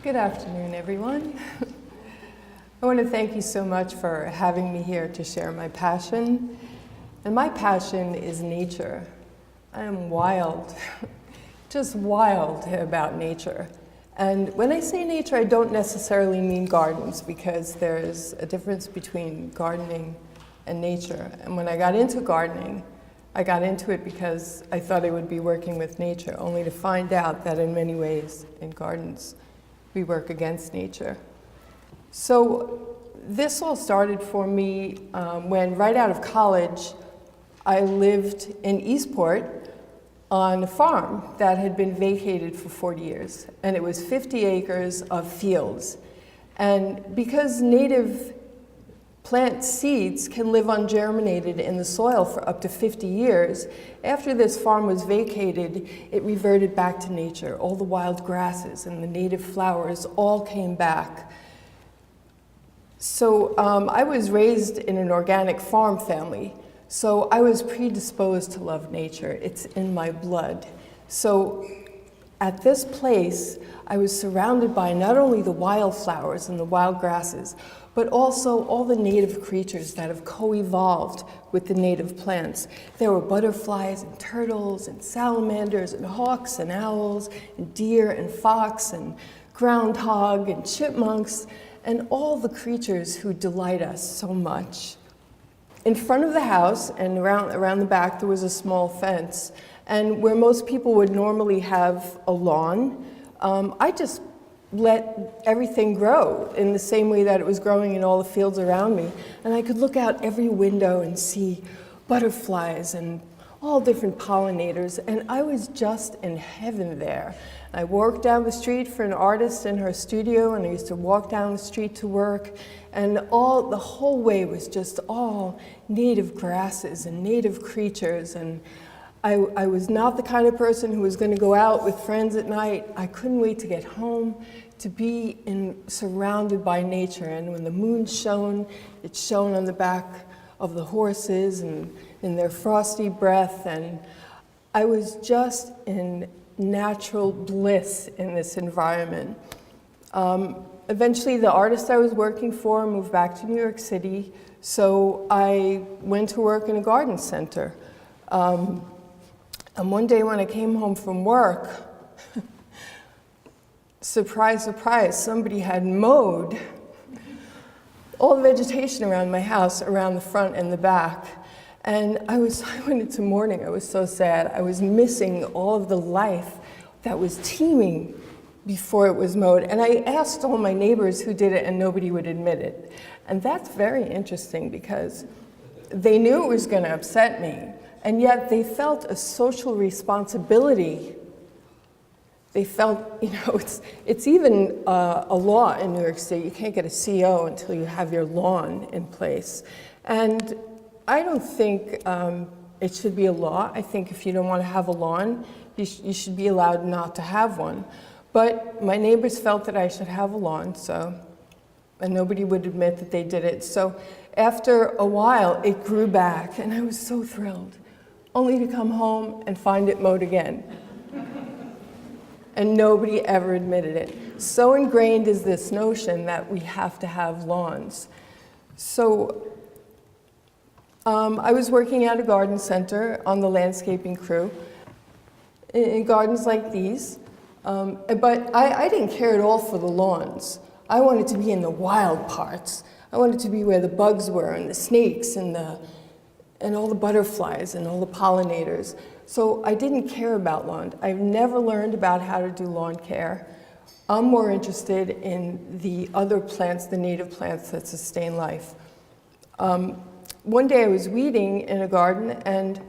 Good afternoon, everyone. I want to thank you so much for having me here to share my passion. And my passion is nature. I am wild, just wild about nature. And when I say nature, I don't necessarily mean gardens, because there's a difference between gardening and nature. And when I got into gardening, I got into it because I thought I would be working with nature, only to find out that in many ways in gardens, we work against nature. So this all started for me when right out of college, I lived in Eastport on a farm that had been vacated for 40 years. And it was 50 acres of fields. And because native plant seeds can live ungerminated in the soil for up to 50 years, after this farm was vacated, it reverted back to nature. All the wild grasses and the native flowers all came back. So I was raised in an organic farm family, so I was predisposed to love nature. It's in my blood. So at this place, I was surrounded by not only the wildflowers and the wild grasses, but also all the native creatures that have co-evolved with the native plants. There were butterflies and turtles and salamanders and hawks and owls and deer and fox and groundhog and chipmunks and all the creatures who delight us so much. In front of the house and around the back, there was a small fence. And where most people would normally have a lawn, I just let everything grow in the same way that it was growing in all the fields around me. And I could look out every window and see butterflies and all different pollinators, and I was just in heaven there. I walked down the street for an artist in her studio, and I used to walk down the street to work, and the whole way was just all native grasses and native creatures. And I was not the kind of person who was going to go out with friends at night. I couldn't wait to get home, to be surrounded by nature. And when the moon shone, it shone on the back of the horses and in their frosty breath. And I was just in natural bliss in this environment. Eventually, the artist I was working for moved back to New York City, so I went to work in a garden center. And one day when I came home from work, surprise, surprise, somebody had mowed all the vegetation around my house, around the front and the back. And I went into mourning. I was so sad. I was missing all of the life that was teeming before it was mowed. And I asked all my neighbors who did it, and nobody would admit it. And that's very interesting, because they knew it was going to upset me. And yet they felt a social responsibility. They felt, it's even a law in New York State. You can't get a CO until you have your lawn in place. And I don't think it should be a law. I think if you don't want to have a lawn, you should be allowed not to have one. But my neighbors felt that I should have a lawn, and nobody would admit that they did it. So after a while, it grew back, and I was so thrilled, only to come home and find it mowed again. And nobody ever admitted it. So ingrained is this notion that we have to have lawns. So I was working at a garden center on the landscaping crew in gardens like these, but I didn't care at all for the lawns. I wanted to be in the wild parts. I wanted to be where the bugs were and the snakes and all the butterflies and all the pollinators. So I didn't care about lawn. I've never learned about how to do lawn care. I'm more interested in the other plants, the native plants that sustain life. One day I was weeding in a garden, and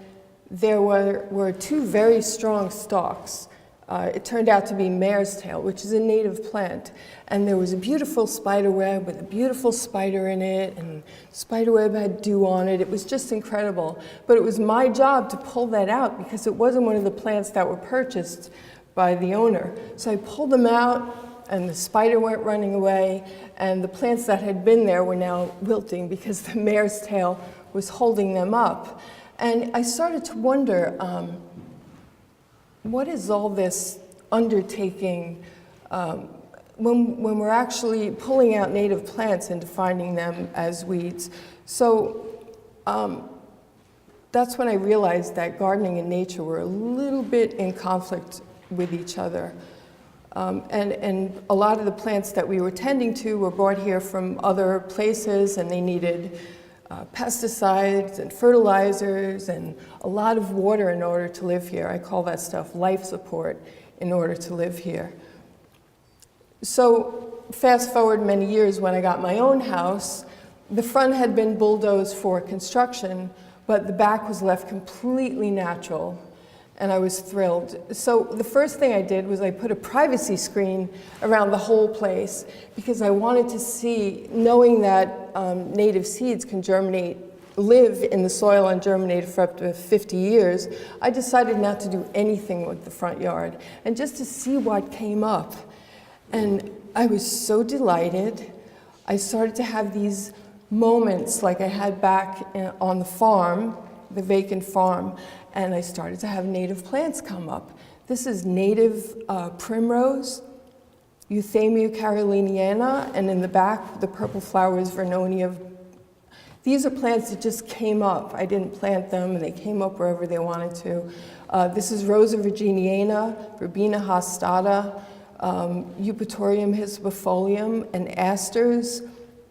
there were two very strong stalks. It turned out to be mare's tail, which is a native plant. And there was a beautiful spider web with a beautiful spider in it, and the spider web had dew on it. It was just incredible. But it was my job to pull that out, because it wasn't one of the plants that were purchased by the owner. So I pulled them out, and the spider went running away, and the plants that had been there were now wilting because the mare's tail was holding them up. And I started to wonder, what is all this undertaking when we're actually pulling out native plants and defining them as weeds. So that's when I realized that gardening and nature were a little bit in conflict with each other. And a lot of the plants that we were tending to were brought here from other places, and they needed pesticides and fertilizers and a lot of water in order to live here. I call that stuff life support in order to live here. So fast forward many years when I got my own house, the front had been bulldozed for construction, but the back was left completely natural, and I was thrilled. So the first thing I did was I put a privacy screen around the whole place because I wanted to see, knowing that native seeds can germinate, live in the soil and germinate for up to 50 years, I decided not to do anything with the front yard and just to see what came up. And I was so delighted. I started to have these moments like I had back on the farm, the vacant farm, and I started to have native plants come up. This is native primrose, Euthymia caroliniana, and in the back, the purple flower is Vernonia. These are plants that just came up. I didn't plant them, and they came up wherever they wanted to. This is Rosa virginiana, Verbena hostata, Eupatorium hispifolium, and asters.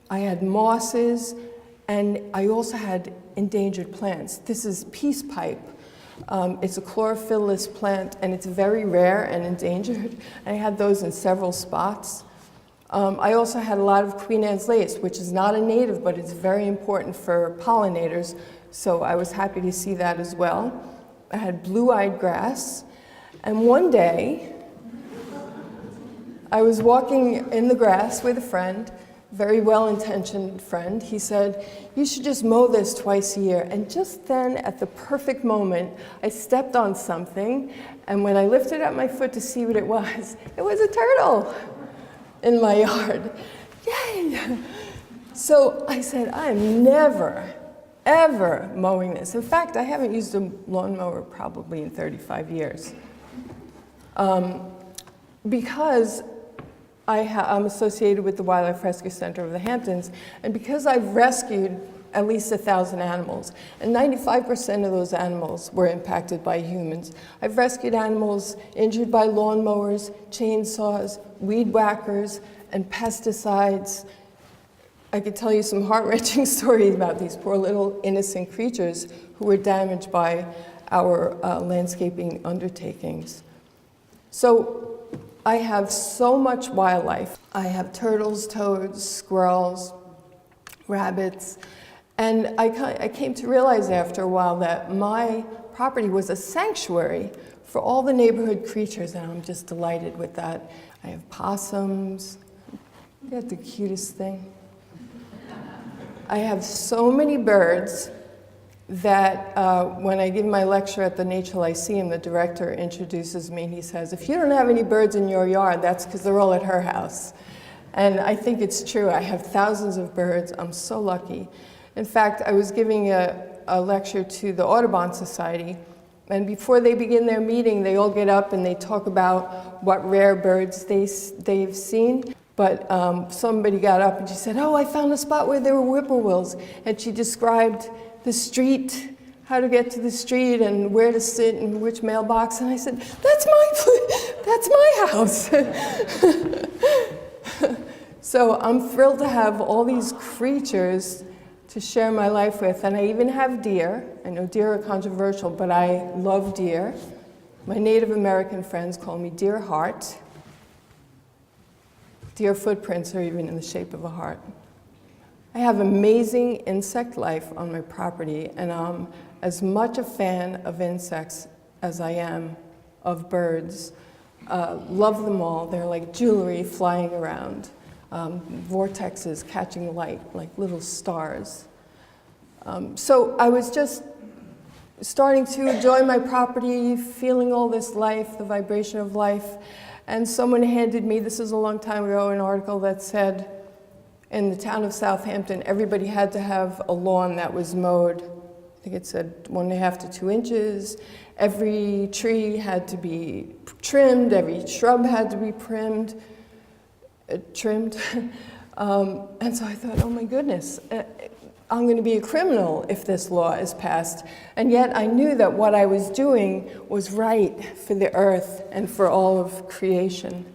I had mosses, and I also had endangered plants. This is peace pipe. It's a chlorophyllous plant, and it's very rare and endangered. I had those in several spots. I also had a lot of Queen Anne's lace, which is not a native, but it's very important for pollinators, so I was happy to see that as well. I had blue-eyed grass, and one day, I was walking in the grass with a friend, very well-intentioned friend. He said, "You should just mow this twice a year." And just then, at the perfect moment, I stepped on something, and when I lifted up my foot to see what it was a turtle in my yard. Yay! So I said, I'm never, ever mowing this. In fact, I haven't used a lawnmower probably in 35 years. Because I'm associated with the Wildlife Rescue Center of the Hamptons, and because I've rescued at least 1,000 animals, and 95% of those animals were impacted by humans. I've rescued animals injured by lawnmowers, chainsaws, weed whackers, and pesticides. I could tell you some heart-wrenching stories about these poor little innocent creatures who were damaged by our landscaping undertakings. So I have so much wildlife. I have turtles, toads, squirrels, rabbits, and I came to realize after a while that my property was a sanctuary for all the neighborhood creatures, and I'm just delighted with that. I have possums. They're the cutest thing. I have so many birds that when I give my lecture at the Nature Lyceum, the director introduces me and he says, "If you don't have any birds in your yard, that's because they're all at her house." And I think it's true. I have thousands of birds. I'm so lucky. In fact, I was giving a lecture to the Audubon Society, and before they begin their meeting, they all get up and they talk about what rare birds they've seen. But somebody got up and she said, "Oh, I found a spot where there were whippoorwills." And she described the street, how to get to the street and where to sit and which mailbox. And I said, that's my house. So I'm thrilled to have all these creatures to share my life with. And I even have deer. I know deer are controversial, but I love deer. My Native American friends call me Deer Heart. Deer footprints are even in the shape of a heart. I have amazing insect life on my property, and I'm as much a fan of insects as I am of birds. Love them all. They're like jewelry flying around. Vortexes catching light like little stars. So I was just starting to enjoy my property, feeling all this life, the vibration of life, and someone handed me, this is a long time ago, an article that said in the town of Southampton, everybody had to have a lawn that was mowed. I think it said 1.5 to 2 inches. Every tree had to be trimmed, every shrub had to be trimmed. trimmed. And so I thought, oh my goodness, I'm going to be a criminal if this law is passed. And yet I knew that what I was doing was right for the earth and for all of creation.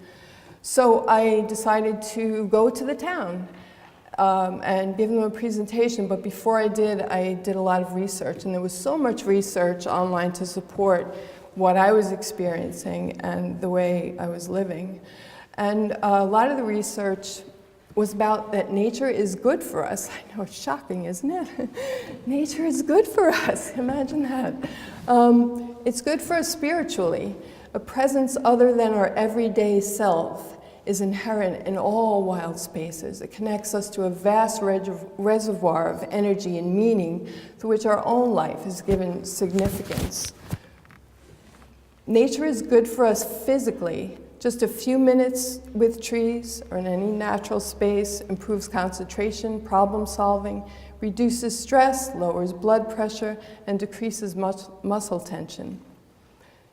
So I decided to go to the town and give them a presentation. But before I did a lot of research. And there was so much research online to support what I was experiencing and the way I was living. And a lot of the research was about that nature is good for us. I know, it's shocking, isn't it? Nature is good for us, imagine that. It's good for us spiritually. A presence other than our everyday self is inherent in all wild spaces. It connects us to a vast reservoir of energy and meaning to which our own life is given significance. Nature is good for us physically. Just a few minutes with trees or in any natural space improves concentration, problem solving, reduces stress, lowers blood pressure, and decreases muscle tension.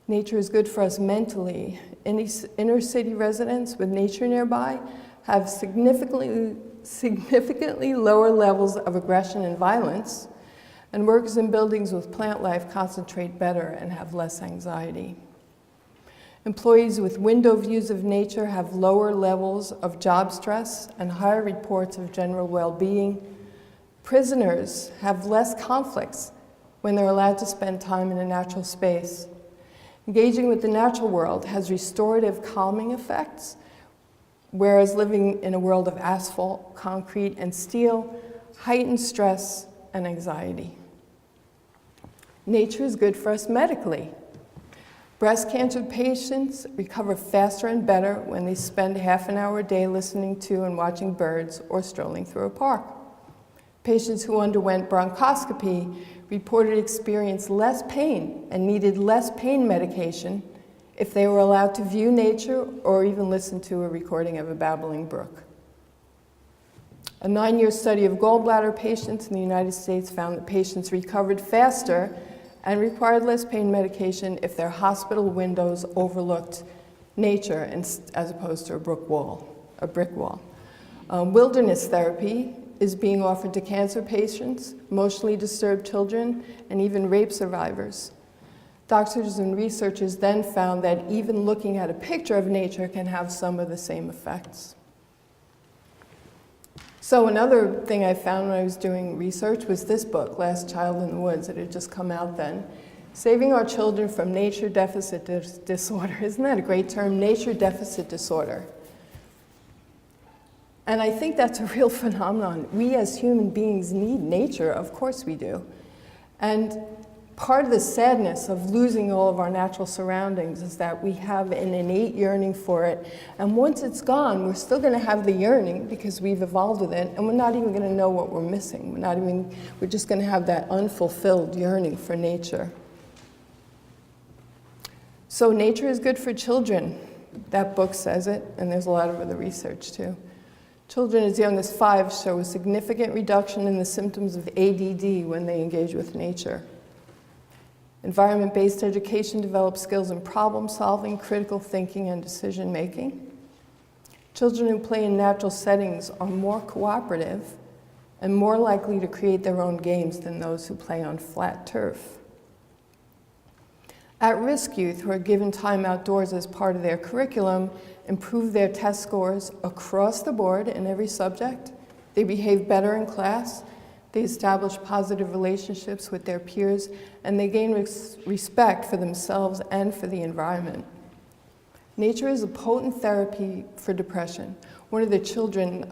Nature is good for us mentally. Inner city residents with nature nearby have significantly lower levels of aggression and violence, and workers in buildings with plant life concentrate better and have less anxiety. Employees with window views of nature have lower levels of job stress and higher reports of general well-being. Prisoners have less conflicts when they're allowed to spend time in a natural space. Engaging with the natural world has restorative calming effects, whereas living in a world of asphalt, concrete, and steel heightens stress and anxiety. Nature is good for us medically. Breast cancer patients recover faster and better when they spend half an hour a day listening to and watching birds or strolling through a park. Patients who underwent bronchoscopy reported experienced less pain and needed less pain medication if they were allowed to view nature or even listen to a recording of a babbling brook. A 9-year study of gallbladder patients in the United States found that patients recovered faster and required less pain medication if their hospital windows overlooked nature as opposed to a brick wall. Wilderness therapy is being offered to cancer patients, emotionally disturbed children, and even rape survivors. Doctors and researchers then found that even looking at a picture of nature can have some of the same effects. So another thing I found when I was doing research was this book, Last Child in the Woods. It had just come out then. Saving Our Children from Nature Deficit Disorder. Isn't that a great term? Nature Deficit Disorder. And I think that's a real phenomenon. We as human beings need nature, of course we do. And part of the sadness of losing all of our natural surroundings is that we have an innate yearning for it. And once it's gone, we're still going to have the yearning because we've evolved with it, and we're not even going to know what we're missing. We're just going to have that unfulfilled yearning for nature. So nature is good for children. That book says it, and there's a lot of other research too. Children as young as 5 show a significant reduction in the symptoms of ADD when they engage with nature. Environment-based education develops skills in problem solving, critical thinking, and decision making. Children who play in natural settings are more cooperative and more likely to create their own games than those who play on flat turf. At-risk youth who are given time outdoors as part of their curriculum improve their test scores across the board in every subject. They behave better in class. They establish positive relationships with their peers, and they gain respect for themselves and for the environment. Nature is a potent therapy for depression. One of the children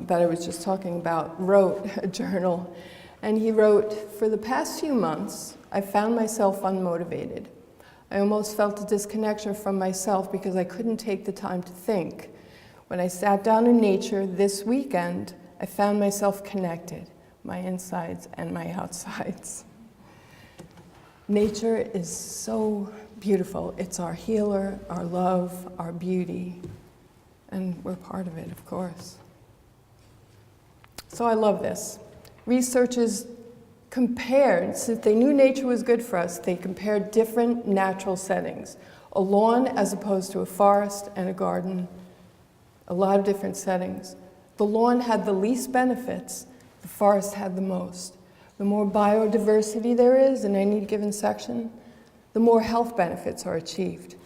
that I was just talking about wrote a journal, and he wrote, "For the past few months, I found myself unmotivated. I almost felt a disconnection from myself because I couldn't take the time to think. When I sat down in nature this weekend, I found myself connected, my insides and my outsides." Nature is so beautiful. It's our healer, our love, our beauty, and we're part of it, of course. So I love this. Researchers compared, since they knew nature was good for us, they compared different natural settings. A lawn as opposed to a forest and a garden, a lot of different settings. The lawn had the least benefits, the forest had the most. The more biodiversity there is in any given section, the more health benefits are achieved.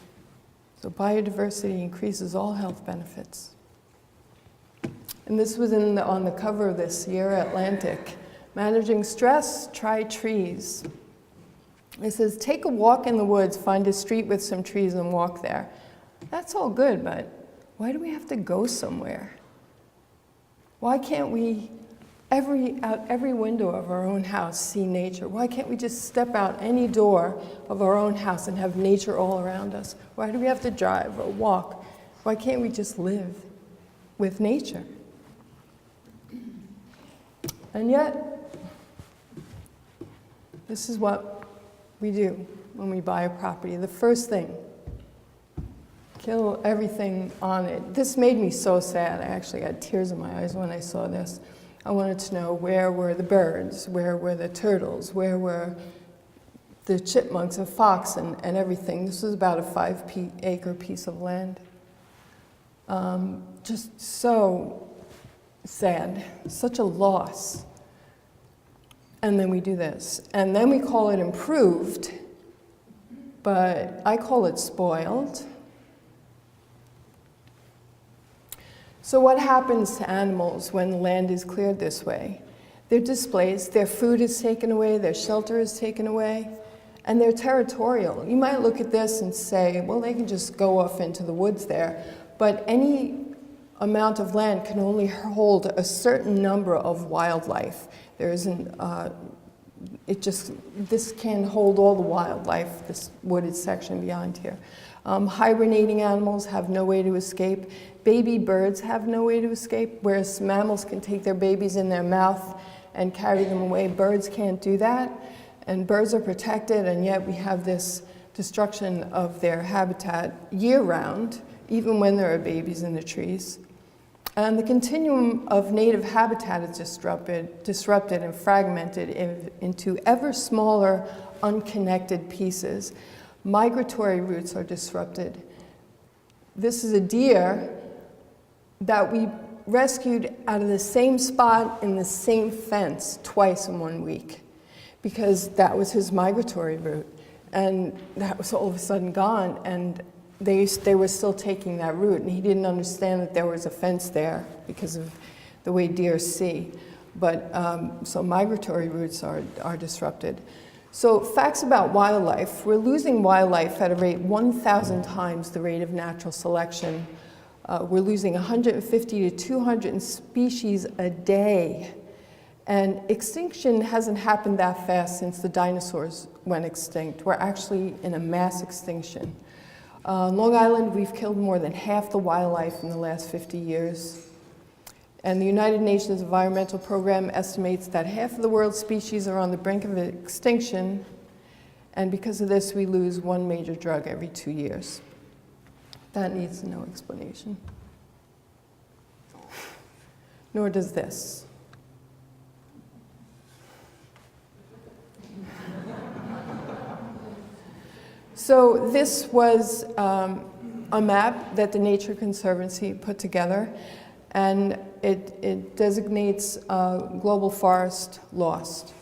So biodiversity increases all health benefits. And this was on the cover of the Sierra Atlantic. Managing stress, try trees. It says, take a walk in the woods, find a street with some trees and walk there. That's all good, but why do we have to go somewhere? Why can't we, out every window of our own house, see nature? Why can't we just step out any door of our own house and have nature all around us? Why do we have to drive or walk? Why can't we just live with nature? And yet, this is what we do when we buy a property. The first thing, kill everything on it. This made me so sad. I actually had tears in my eyes when I saw this. I wanted to know, where were the birds? Where were the turtles? Where were the chipmunks and fox and everything? This was about a 5-acre piece of land. Just so sad, such a loss. And then we do this. And then we call it improved, but I call it spoiled. So what happens to animals when the land is cleared this way? They're displaced, their food is taken away, their shelter is taken away, and they're territorial. You might look at this and say, well, they can just go off into the woods there, but any amount of land can only hold a certain number of wildlife. There isn't, this can hold all the wildlife, this wooded section beyond here. Hibernating animals have no way to escape. Baby birds have no way to escape, whereas mammals can take their babies in their mouth and carry them away. Birds can't do that, and birds are protected, and yet we have this destruction of their habitat year-round, even when there are babies in the trees. And the continuum of native habitat is disrupted and fragmented into ever smaller, unconnected pieces. Migratory routes are disrupted. This is a deer that we rescued out of the same spot in the same fence twice in 1 week, because that was his migratory route. And that was all of a sudden gone, and they were still taking that route, and he didn't understand that there was a fence there because of the way deer see. But so migratory routes are disrupted. So facts about wildlife. We're losing wildlife at a rate 1,000 times the rate of natural selection. We're losing 150 to 200 species a day. And extinction hasn't happened that fast since the dinosaurs went extinct. We're actually in a mass extinction. Long Island, we've killed more than half the wildlife in the last 50 years. And the United Nations Environmental Program estimates that half of the world's species are on the brink of extinction, and because of this, we lose one major drug every 2 years. That needs no explanation. Nor does this. So this was a map that the Nature Conservancy put together, and it designates global forest lost.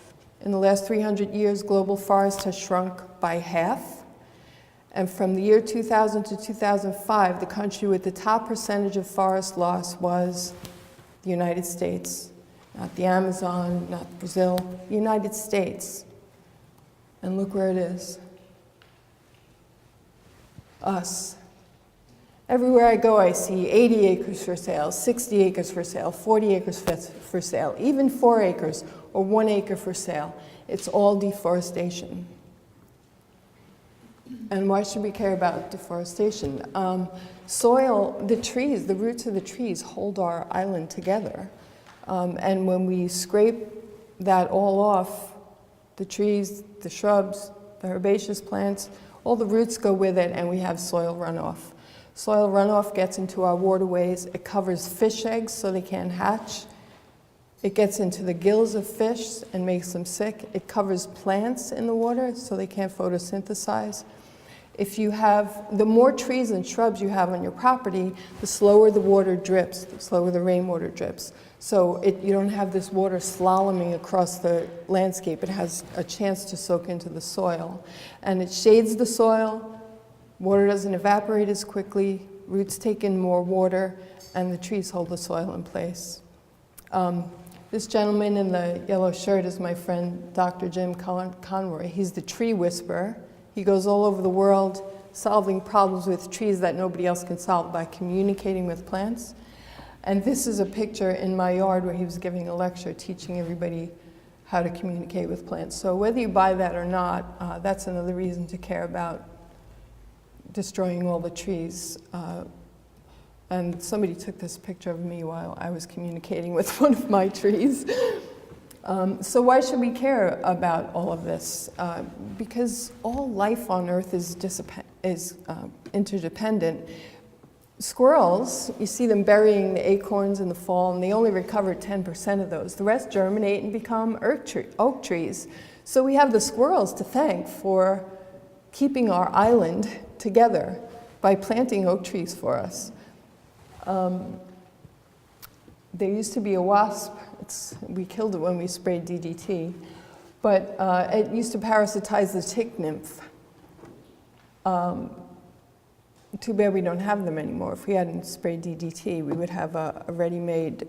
In the last 300 years, global forest has shrunk by half, and from the year 2000 to 2005, the country with the top percentage of forest loss was the United States, not the Amazon, not Brazil, the United States. And look where it is. Us. Everywhere I go, I see 80 acres for sale, 60 acres for sale, 40 acres for sale, even 4 acres or 1 acre for sale. It's all deforestation. And why should we care about deforestation? Soil, the trees, the roots of the trees hold our island together. And when we scrape that all off, the trees, the shrubs, the herbaceous plants, all the roots go with it, and we have soil runoff. Soil runoff gets into our waterways. It covers fish eggs so they can't hatch. It gets into the gills of fish and makes them sick. It covers plants in the water so they can't photosynthesize. The more trees and shrubs you have on your property, the slower the water drips, the slower the rainwater drips. So you don't have this water slaloming across the landscape. It has a chance to soak into the soil. And it shades the soil, water doesn't evaporate as quickly, roots take in more water, and the trees hold the soil in place. This gentleman in the yellow shirt is my friend, Dr. Jim Conroy. He's the tree whisperer. He goes all over the world solving problems with trees that nobody else can solve by communicating with plants. And this is a picture in my yard where he was giving a lecture teaching everybody how to communicate with plants. So whether you buy that or not, that's another reason to care about destroying all the trees. And somebody took this picture of me while I was communicating with one of my trees. So why should we care about all of this? Because all life on Earth is interdependent. Squirrels, you see them burying the acorns in the fall, and they only recover 10% of those. The rest germinate and become oak trees. So we have the squirrels to thank for keeping our island together by planting oak trees for us. There used to be a wasp. We killed it when we sprayed DDT, but it used to parasitize the tick nymph. Too bad we don't have them anymore. If we hadn't sprayed DDT, we would have a ready-made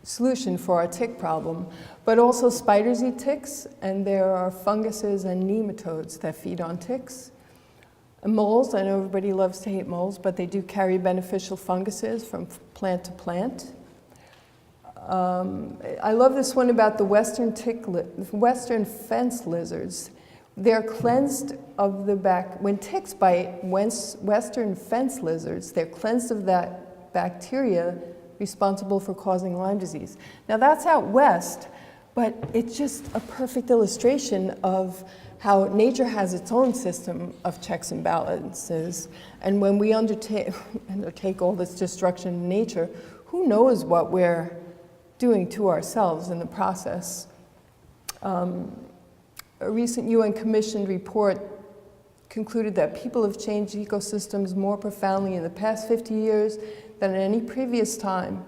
solution for our tick problem. But also spiders eat ticks, and there are funguses and nematodes that feed on ticks. And moles, I know everybody loves to hate moles, but they do carry beneficial funguses from plant to plant. I love this one about the western fence lizards. They're cleansed of the when ticks bite western fence lizards, they're cleansed of that bacteria responsible for causing Lyme disease. Now that's out west, but it's just a perfect illustration of how nature has its own system of checks and balances. And when we undertake all this destruction in nature, who knows what we're doing to ourselves in the process. A recent UN commissioned report concluded that people have changed ecosystems more profoundly in the past 50 years than at any previous time.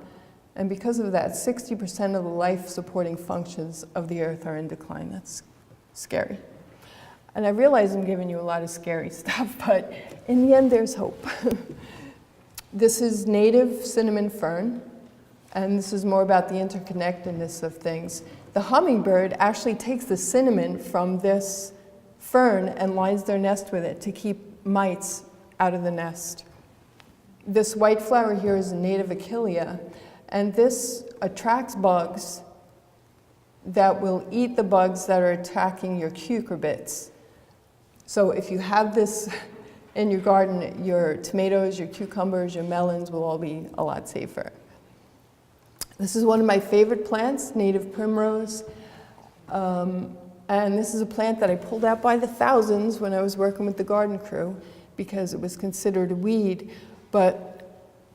And because of that, 60% of the life-supporting functions of the Earth are in decline. That's scary. And I realize I'm giving you a lot of scary stuff, but in the end, there's hope. This is native cinnamon fern, and this is more about the interconnectedness of things. The hummingbird actually takes the cinnamon from this fern and lines their nest with it to keep mites out of the nest. This white flower here is a native Achillea, and this attracts bugs that will eat the bugs that are attacking your cucurbits. So if you have this in your garden, your tomatoes, your cucumbers, your melons will all be a lot safer. This is one of my favorite plants, native primrose. And this is a plant that I pulled out by the thousands when I was working with the garden crew because it was considered a weed. But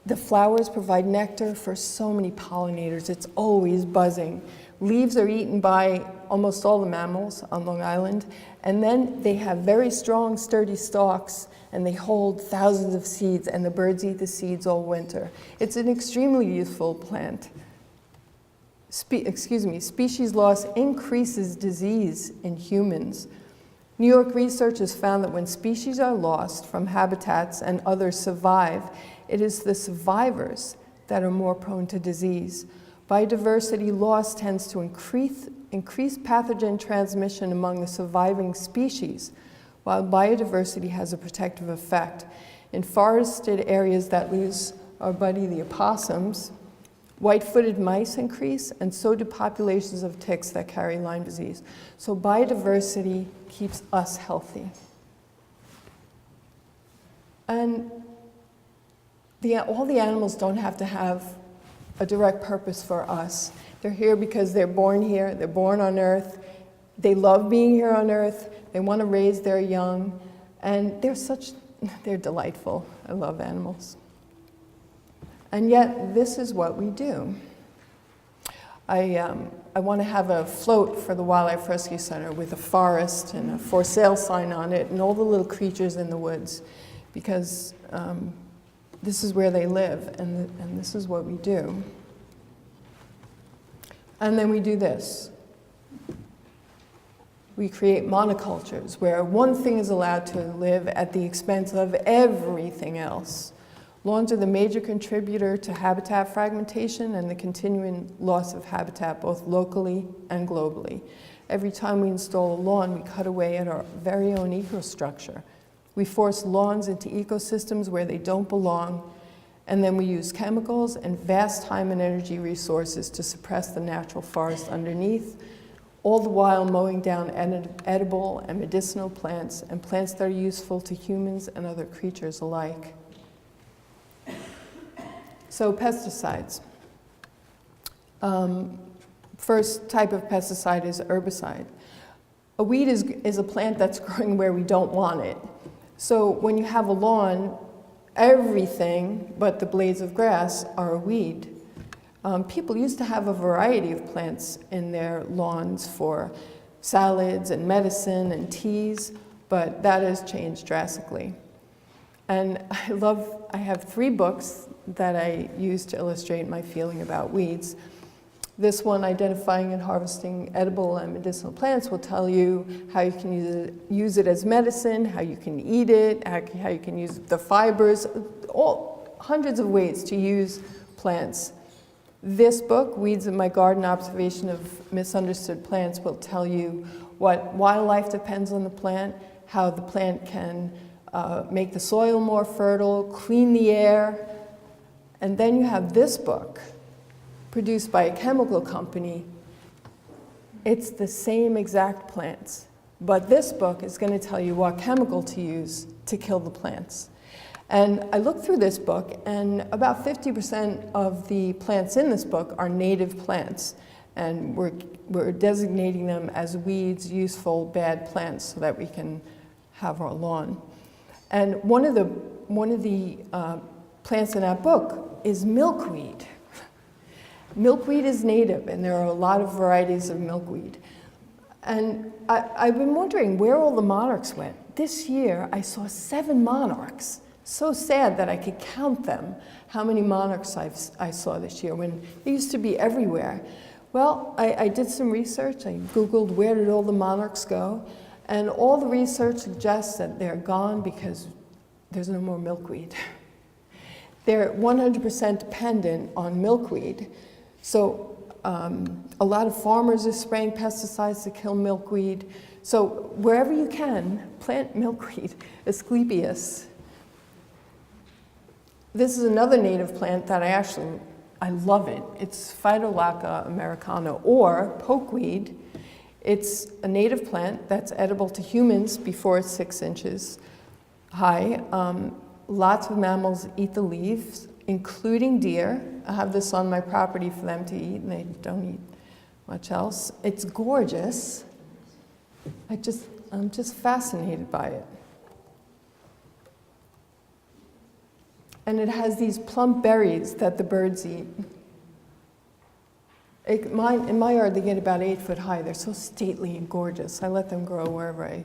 the flowers provide nectar for so many pollinators. It's always buzzing. Leaves are eaten by almost all the mammals on Long Island. And then they have very strong, sturdy stalks, and they hold thousands of seeds, and the birds eat the seeds all winter. It's an extremely useful plant. Species loss increases disease in humans. New York research has found that when species are lost from habitats and others survive, it is the survivors that are more prone to disease. Biodiversity loss tends to increase pathogen transmission among the surviving species, while biodiversity has a protective effect. In forested areas that lose our buddy the opossums, white-footed mice increase, and so do populations of ticks that carry Lyme disease. So biodiversity keeps us healthy. And all the animals don't have to have a direct purpose for us. They're here because they're born here, they're born on Earth, they love being here on Earth, they want to raise their young, and they're delightful. I love animals. And yet, this is what we do. I want to have a float for the Wildlife Rescue Center with a forest and a for sale sign on it and all the little creatures in the woods, because this is where they live, and this is what we do. And then we do this. We create monocultures where one thing is allowed to live at the expense of everything else. Lawns are the major contributor to habitat fragmentation and the continuing loss of habitat both locally and globally. Every time we install a lawn, we cut away at our very own ecostructure. We force lawns into ecosystems where they don't belong, and then we use chemicals and vast time and energy resources to suppress the natural forest underneath, all the while mowing down edible and medicinal plants and plants that are useful to humans and other creatures alike. So pesticides. First type of pesticide is herbicide. A weed is a plant that's growing where we don't want it. So when you have a lawn, everything but the blades of grass are a weed. People used to have a variety of plants in their lawns for salads and medicine and teas, but that has changed drastically. And I have 3 books that I use to illustrate my feeling about weeds. This one, Identifying and Harvesting Edible and Medicinal Plants, will tell you how you can use it as medicine, how you can eat it, how you can use the fibers, hundreds of ways to use plants. This book, Weeds in My Garden, Observation of Misunderstood Plants, will tell you what wildlife depends on the plant, how the plant can make the soil more fertile, clean the air. And then you have this book, produced by a chemical company. It's the same exact plants, but this book is going to tell you what chemical to use to kill the plants. And I looked through this book, and about 50% of the plants in this book are native plants, and we're designating them as weeds, useful, bad plants, so that we can have our lawn. And one of the plants in that book is milkweed. Milkweed is native, and there are a lot of varieties of milkweed. And I've been wondering where all the monarchs went. This year, I saw 7 monarchs. So sad that I could count them, how many monarchs I saw this year, when they used to be everywhere. Well, I did some research. I Googled where did all the monarchs go, and all the research suggests that they're gone because there's no more milkweed. They're 100% dependent on milkweed. So a lot of farmers are spraying pesticides to kill milkweed. So wherever you can, plant milkweed, Asclepias. This is another native plant that I love it. It's Phytolacca americana, or pokeweed. It's a native plant that's edible to humans before it's 6 inches high. Lots of mammals eat the leaves, including deer. I have this on my property for them to eat, and they don't eat much else. It's gorgeous. I'm just fascinated by it. And it has these plump berries that the birds eat. In my yard, they get about 8 foot high. They're so stately and gorgeous. I let them grow wherever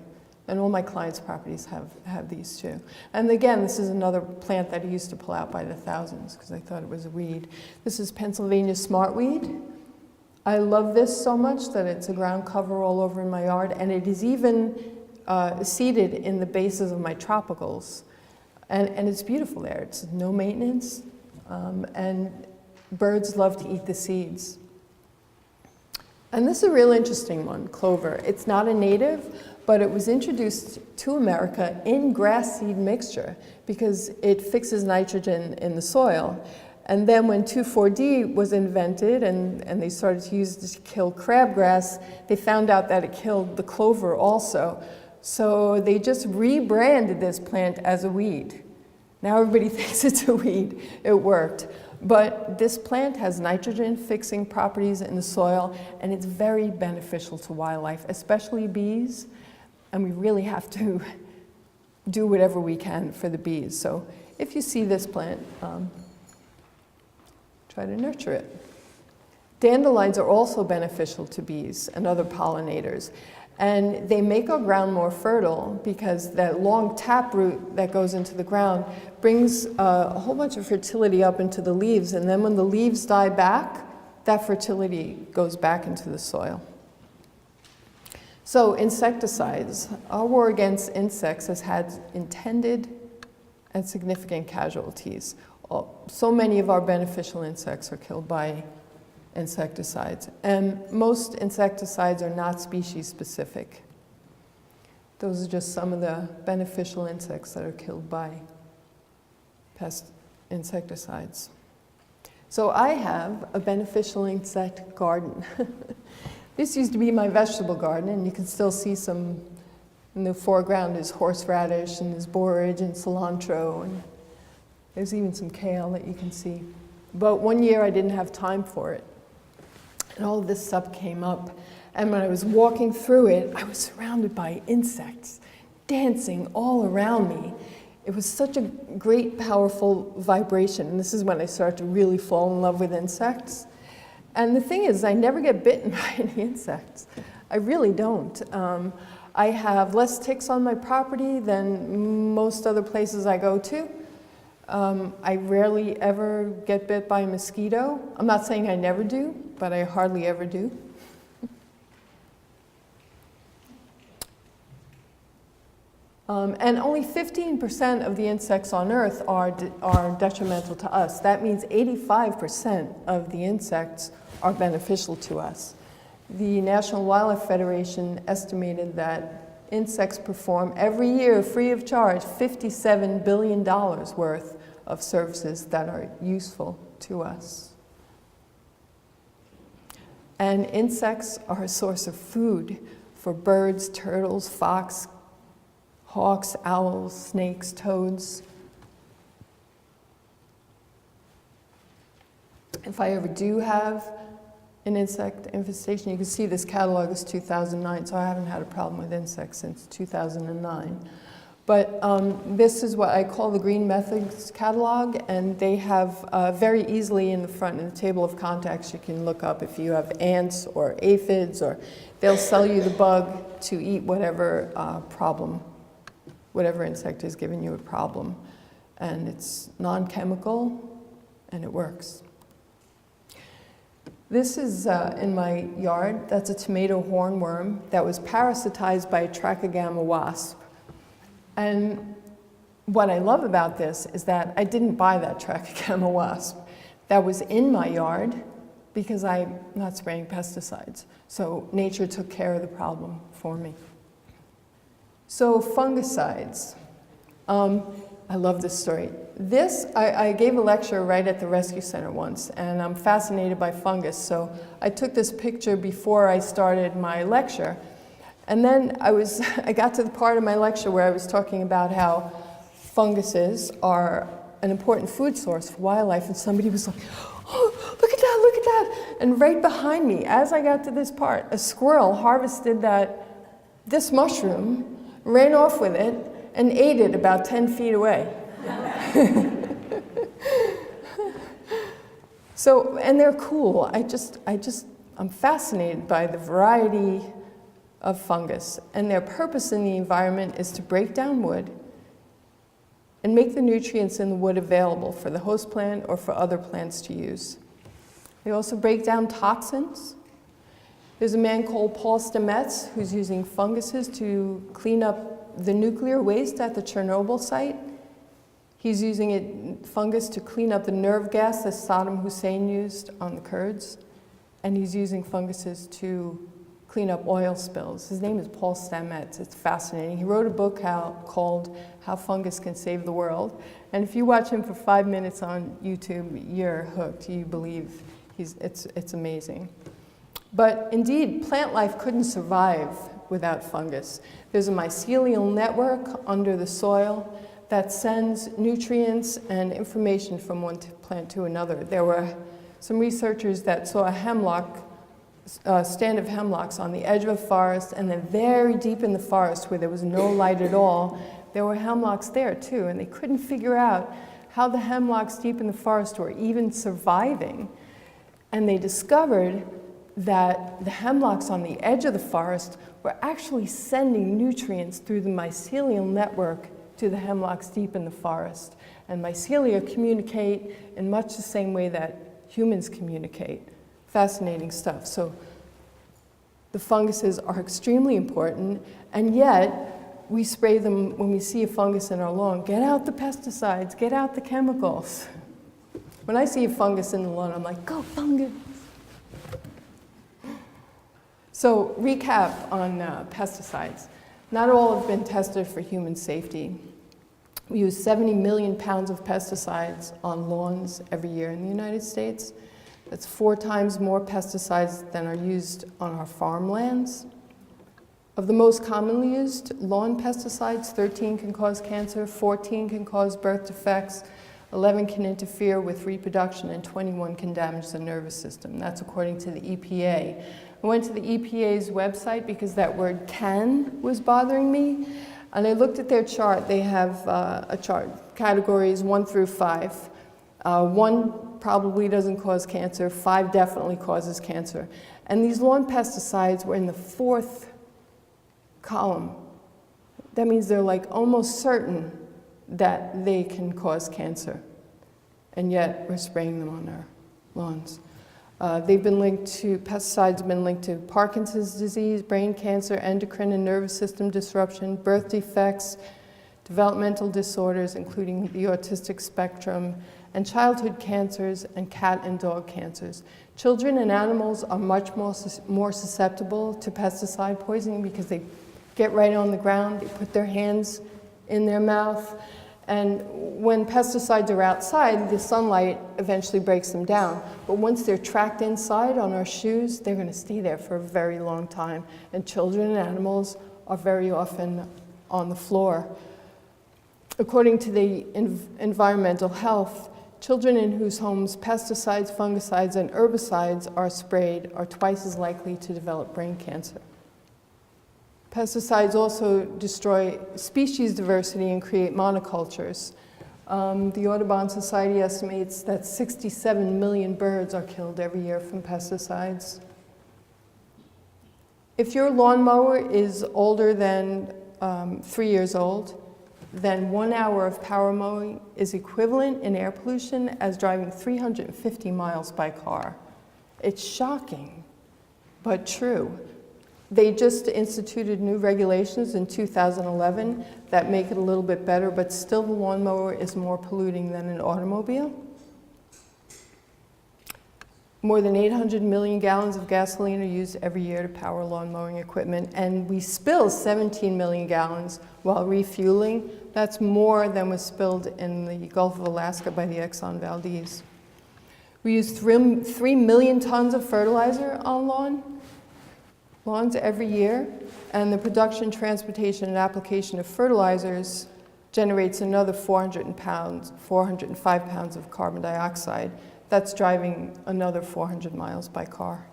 and all my clients' properties have these too. And again, this is another plant that I used to pull out by the thousands because I thought it was a weed. This is Pennsylvania smartweed. I love this so much that it's a ground cover all over in my yard, and it is even seeded in the bases of my tropicals. And it's beautiful there. It's no maintenance, and birds love to eat the seeds. And this is a real interesting one, clover. It's not a native, but it was introduced to America in grass seed mixture because it fixes nitrogen in the soil. And then when 2,4-D was invented and they started to use it to kill crabgrass, they found out that it killed the clover also. So they just rebranded this plant as a weed. Now everybody thinks it's a weed. It worked. But this plant has nitrogen-fixing properties in the soil, and it's very beneficial to wildlife, especially bees. And we really have to do whatever we can for the bees. So if you see this plant, try to nurture it. Dandelions are also beneficial to bees and other pollinators. And they make our ground more fertile because that long taproot that goes into the ground brings a whole bunch of fertility up into the leaves. And then when the leaves die back, that fertility goes back into the soil. So insecticides. Our war against insects has had intended and significant casualties. So many of our beneficial insects are killed by insecticides. And most insecticides are not species specific. Those are just some of the beneficial insects that are killed by insecticides. So I have a beneficial insect garden. This used to be my vegetable garden, and you can still see some in the foreground is horseradish, and there's borage and cilantro, and there's even some kale that you can see. But one year I didn't have time for it, and all of this stuff came up. And when I was walking through it, I was surrounded by insects dancing all around me. It was such a great, powerful vibration. And this is when I started to really fall in love with insects. And the thing is, I never get bitten by any insects. I really don't. I have less ticks on my property than most other places I go to. I rarely ever get bit by a mosquito. I'm not saying I never do, but I hardly ever do. And only 15% of the insects on Earth are detrimental to us. That means 85% of the insects are beneficial to us. The National Wildlife Federation estimated that insects perform every year, free of charge, $57 billion worth of services that are useful to us. And insects are a source of food for birds, turtles, fox, hawks, owls, snakes, toads. If I ever do have an insect infestation, you can see this catalog is 2009, so I haven't had a problem with insects since 2009. But this is what I call the Green Methods catalog, and they have very easily in the front, in the table of contacts, you can look up if you have ants or aphids, or they'll sell you the bug to eat whatever problem, whatever insect is giving you a problem. And it's non-chemical, and it works. This is in my yard. That's a tomato hornworm that was parasitized by a trichogramma wasp. And what I love about this is that I didn't buy that trichogramma wasp. That was in my yard because I'm not spraying pesticides. So nature took care of the problem for me. So fungicides. I love this story. I gave a lecture right at the rescue center once, and I'm fascinated by fungus. So I took this picture before I started my lecture. And then I got to the part of my lecture where I was talking about how funguses are an important food source for wildlife, and somebody was like, oh, look at that, look at that. And right behind me, as I got to this part, a squirrel harvested this mushroom, ran off with it, and ate it about 10 feet away. So, and they're cool. I'm fascinated by the variety of fungus, and their purpose in the environment is to break down wood and make the nutrients in the wood available for the host plant or for other plants to use. They also break down toxins. There's a man called Paul Stamets who's using funguses to clean up the nuclear waste at the Chernobyl site. He's using fungus to clean up the nerve gas that Saddam Hussein used on the Kurds. And he's using funguses to clean up oil spills. His name is Paul Stamets. It's fascinating. He wrote a book called How Fungus Can Save the World. And if you watch him for 5 minutes on YouTube, you're hooked. You believe it's amazing. But indeed, plant life couldn't survive without fungus. There's a mycelial network under the soil that sends nutrients and information from one plant to another. There were some researchers that saw a stand of hemlocks on the edge of a forest, and then very deep in the forest where there was no light at all, there were hemlocks there too, and they couldn't figure out how the hemlocks deep in the forest were even surviving. And they discovered that the hemlocks on the edge of the forest were actually sending nutrients through the mycelial network to the hemlocks deep in the forest. And mycelia communicate in much the same way that humans communicate. Fascinating stuff. So the funguses are extremely important, and yet we spray them when we see a fungus in our lawn. Get out the pesticides, get out the chemicals. When I see a fungus in the lawn, I'm like, go fungus. So recap on pesticides. Not all have been tested for human safety. We use 70 million pounds of pesticides on lawns every year in the United States. That's 4 times more pesticides than are used on our farmlands. Of the most commonly used lawn pesticides, 13 can cause cancer, 14 can cause birth defects, 11 can interfere with reproduction, and 21 can damage the nervous system. That's according to the EPA. I went to the EPA's website because that word "can" was bothering me, and I looked at their chart. They have a chart, categories 1 through 5. 1 probably doesn't cause cancer, 5 definitely causes cancer. And these lawn pesticides were in the 4th column. That means they're like almost certain that they can cause cancer. And yet we're spraying them on our lawns. Pesticides have been linked to Parkinson's disease, brain cancer, endocrine and nervous system disruption, birth defects, developmental disorders, including the autistic spectrum, and childhood cancers and cat and dog cancers. Children and animals are much more susceptible to pesticide poisoning because they get right on the ground, they put their hands in their mouth, and when pesticides are outside, the sunlight eventually breaks them down. But once they're tracked inside on our shoes, they're going to stay there for a very long time. And children and animals are very often on the floor. According to the environmental health, children in whose homes pesticides, fungicides, and herbicides are sprayed are twice as likely to develop brain cancer. Pesticides also destroy species diversity and create monocultures. The Audubon Society estimates that 67 million birds are killed every year from pesticides. If your lawnmower is older than 3 years old, then 1 hour of power mowing is equivalent in air pollution as driving 350 miles by car. It's shocking, but true. They just instituted new regulations in 2011 that make it a little bit better, but still the lawnmower is more polluting than an automobile. More than 800 million gallons of gasoline are used every year to power lawn mowing equipment, and we spill 17 million gallons while refueling. That's more than was spilled in the Gulf of Alaska by the Exxon Valdez. We use 3 million tons of fertilizer on lawns every year, and the production, transportation, and application of fertilizers generates another 405 pounds of carbon dioxide. That's driving another 400 miles by car.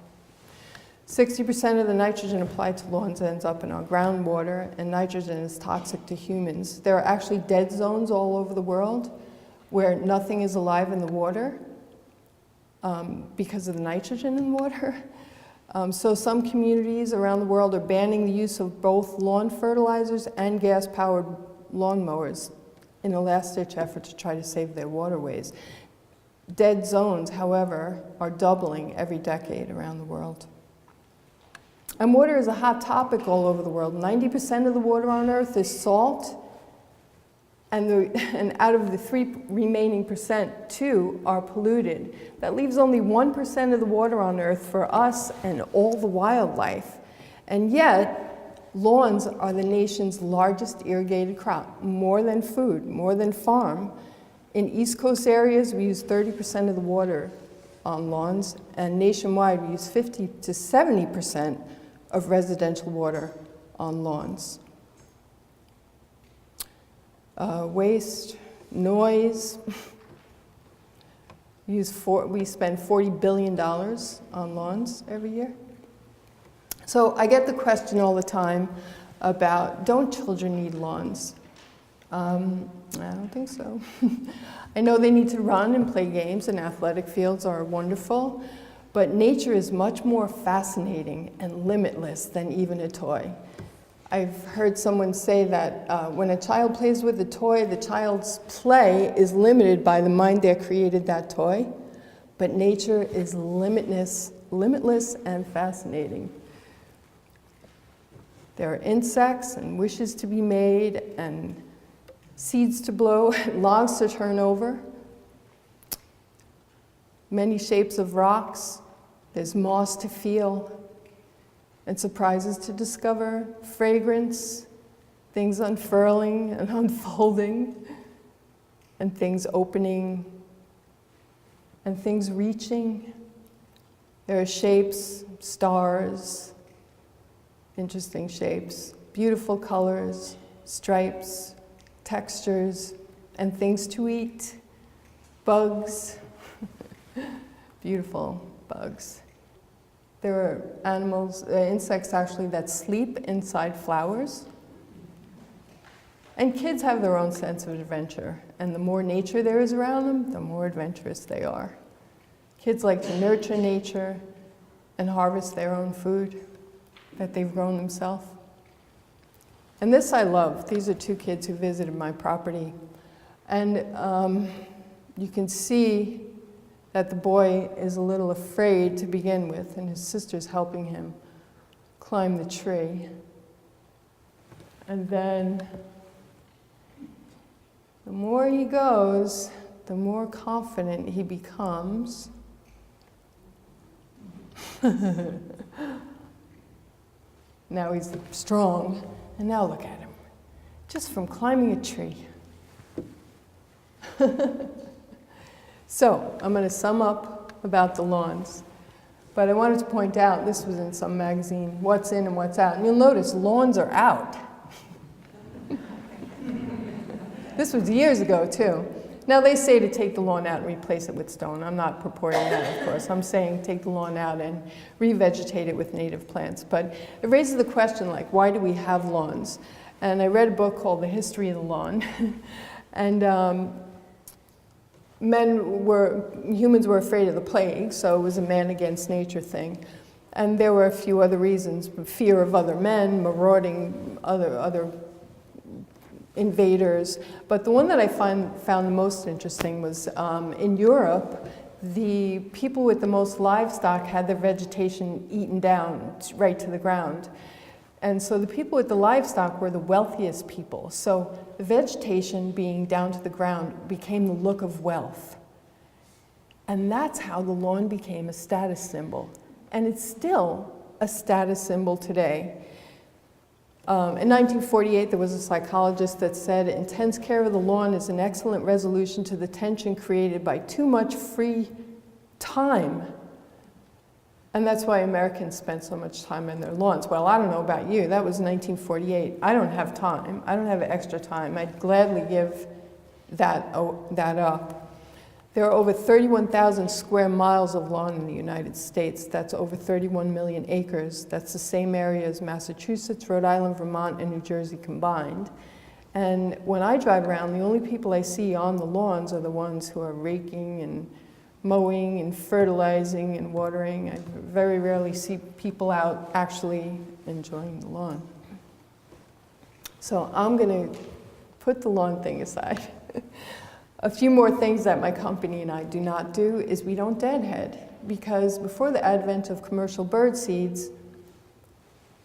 60% of the nitrogen applied to lawns ends up in our groundwater, and nitrogen is toxic to humans. There are actually dead zones all over the world where nothing is alive in the water because of the nitrogen in the water. So some communities around the world are banning the use of both lawn fertilizers and gas-powered lawnmowers in a last-ditch effort to try to save their waterways. Dead zones, however, are doubling every decade around the world. And water is a hot topic all over the world. 90% of the water on Earth is salt, and out of the 3 remaining percent, 2 are polluted. That leaves only 1% of the water on Earth for us and all the wildlife. And yet, lawns are the nation's largest irrigated crop, more than food, more than farm. In East Coast areas, we use 30% of the water on lawns, and nationwide, we use 50 to 70% of residential water on lawns. Waste, noise. We spend $40 billion on lawns every year. So I get the question all the time about, don't children need lawns? I don't think so. I know they need to run and play games, and athletic fields are wonderful, But nature is much more fascinating and limitless than even a toy. I've heard someone say that when a child plays with a toy, the child's play is limited by the mind that created that toy. But nature is limitless and fascinating. There are insects and wishes to be made and seeds to blow, logs to turn over, many shapes of rocks. There's moss to feel and surprises to discover, fragrance, things unfurling and unfolding, and things opening, and things reaching. There are shapes, stars, interesting shapes, beautiful colors, stripes, textures, and things to eat, bugs, beautiful bugs. There are animals, insects actually, that sleep inside flowers. And kids have their own sense of adventure, and the more nature there is around them, the more adventurous they are. Kids like to nurture nature and harvest their own food that they've grown themselves. And this I love. These are two kids who visited my property. And you can see that the boy is a little afraid to begin with, and his sister's helping him climb the tree. And then the more he goes, the more confident he becomes. Now he's strong, and now look at him, just from climbing a tree. So, I'm going to sum up about the lawns. But I wanted to point out, this was in some magazine, what's in and what's out. And you'll notice lawns are out. This was years ago, too. Now, they say to take the lawn out and replace it with stone. I'm not purporting that, of course. I'm saying take the lawn out and revegetate it with native plants. But it raises the question, like, why do we have lawns? And I read a book called The History of the Lawn. And humans were afraid of the plague, so it was a man against nature thing. And there were a few other reasons: fear of other men, marauding other invaders. But the one that I found the most interesting was in Europe, the people with the most livestock had their vegetation eaten down right to the ground. And so the people with the livestock were the wealthiest people. So the vegetation being down to the ground became the look of wealth. And that's how the lawn became a status symbol. And it's still a status symbol today. In 1948, there was a psychologist that said, intense care of the lawn is an excellent resolution to the tension created by too much free time. And that's why Americans spend so much time in their lawns. Well, I don't know about you. That was 1948. I don't have time. I don't have extra time. I'd gladly give that up. There are over 31,000 square miles of lawn in the United States. That's over 31 million acres. That's the same area as Massachusetts, Rhode Island, Vermont, and New Jersey combined. And when I drive around, the only people I see on the lawns are the ones who are raking and mowing and fertilizing and watering. I very rarely see people out actually enjoying the lawn. So I'm going to put the lawn thing aside. A few more things that my company and I do not do is we don't deadhead, because before the advent of commercial bird seeds,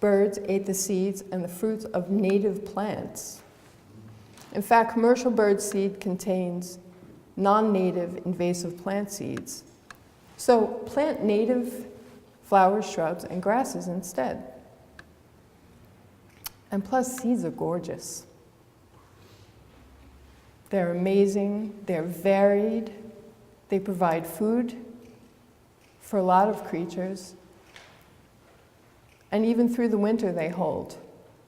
birds ate the seeds and the fruits of native plants. In fact, commercial bird seed contains non-native invasive plant seeds. So plant native flowers, shrubs, and grasses instead. And plus, seeds are gorgeous. They're amazing, they're varied, they provide food for a lot of creatures, and even through the winter they hold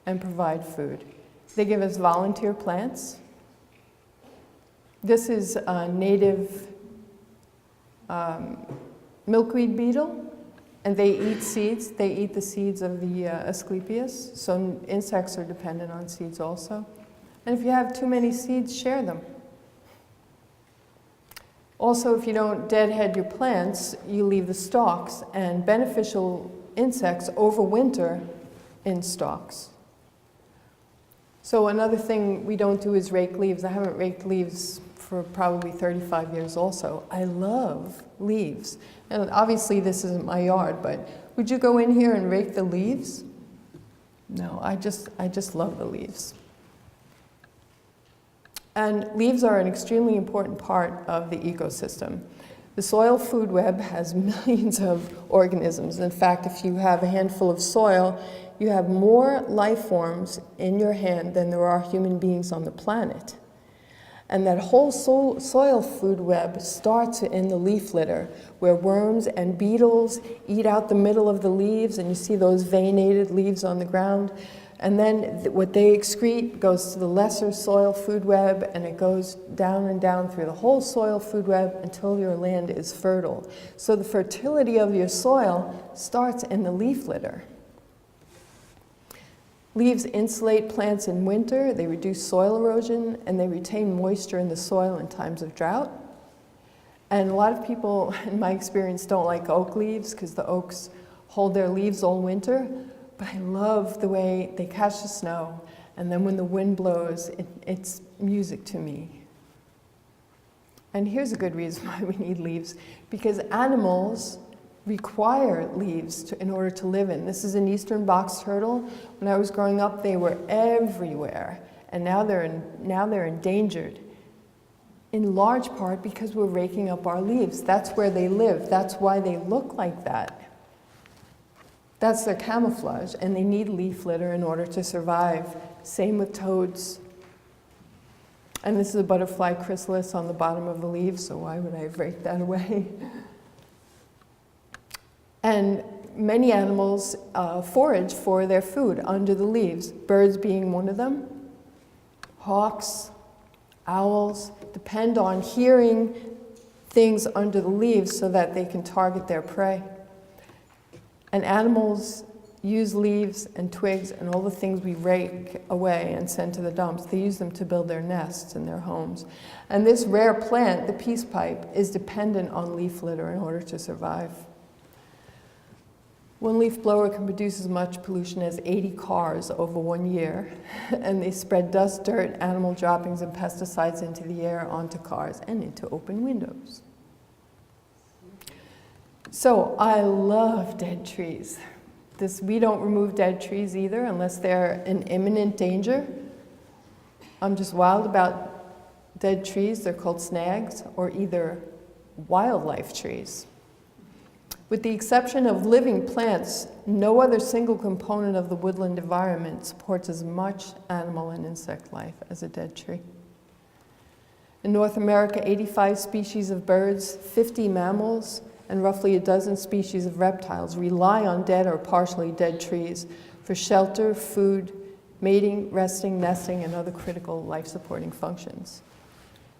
and provide food. They give us volunteer plants. This is a native milkweed beetle, and they eat seeds. They eat the seeds of the Asclepias, so insects are dependent on seeds also. And if you have too many seeds, share them. Also, if you don't deadhead your plants, you leave the stalks, and beneficial insects overwinter in stalks. So another thing we don't do is rake leaves. I haven't raked leaves for probably 35 years also. I love leaves. And obviously this isn't my yard, but would you go in here and rake the leaves? No, I just love the leaves. And leaves are an extremely important part of the ecosystem. The soil food web has millions of organisms. In fact, if you have a handful of soil, you have more life forms in your hand than there are human beings on the planet. And that whole soil food web starts in the leaf litter, where worms and beetles eat out the middle of the leaves, and you see those veinated leaves on the ground. And then what they excrete goes to the lesser soil food web, and it goes down and down through the whole soil food web until your land is fertile. So the fertility of your soil starts in the leaf litter. Leaves insulate plants in winter, they reduce soil erosion, and they retain moisture in the soil in times of drought. And a lot of people, in my experience, don't like oak leaves because the oaks hold their leaves all winter. But I love the way they catch the snow, and then when the wind blows, it's music to me. And here's a good reason why we need leaves, because animals require leaves in order to live in. This is an eastern box turtle. When I was growing up, they were everywhere, and now they're endangered, in large part because we're raking up our leaves. That's where they live. That's why they look like that. That's their camouflage, and they need leaf litter in order to survive. Same with toads. And this is a butterfly chrysalis on the bottom of the leaves, so why would I rake that away? And many animals forage for their food under the leaves, birds being one of them. Hawks, owls depend on hearing things under the leaves so that they can target their prey. And animals use leaves and twigs and all the things we rake away and send to the dumps. They use them to build their nests and their homes. And this rare plant, the peace pipe, is dependent on leaf litter in order to survive. One leaf blower can produce as much pollution as 80 cars over 1 year, and they spread dust, dirt, animal droppings, and pesticides into the air, onto cars, and into open windows. So I love dead trees. We don't remove dead trees either unless they're in imminent danger. I'm just wild about dead trees. They're called snags, or either wildlife trees. With the exception of living plants, no other single component of the woodland environment supports as much animal and insect life as a dead tree. In North America, 85 species of birds, 50 mammals, and roughly a dozen species of reptiles rely on dead or partially dead trees for shelter, food, mating, resting, nesting, and other critical life-supporting functions.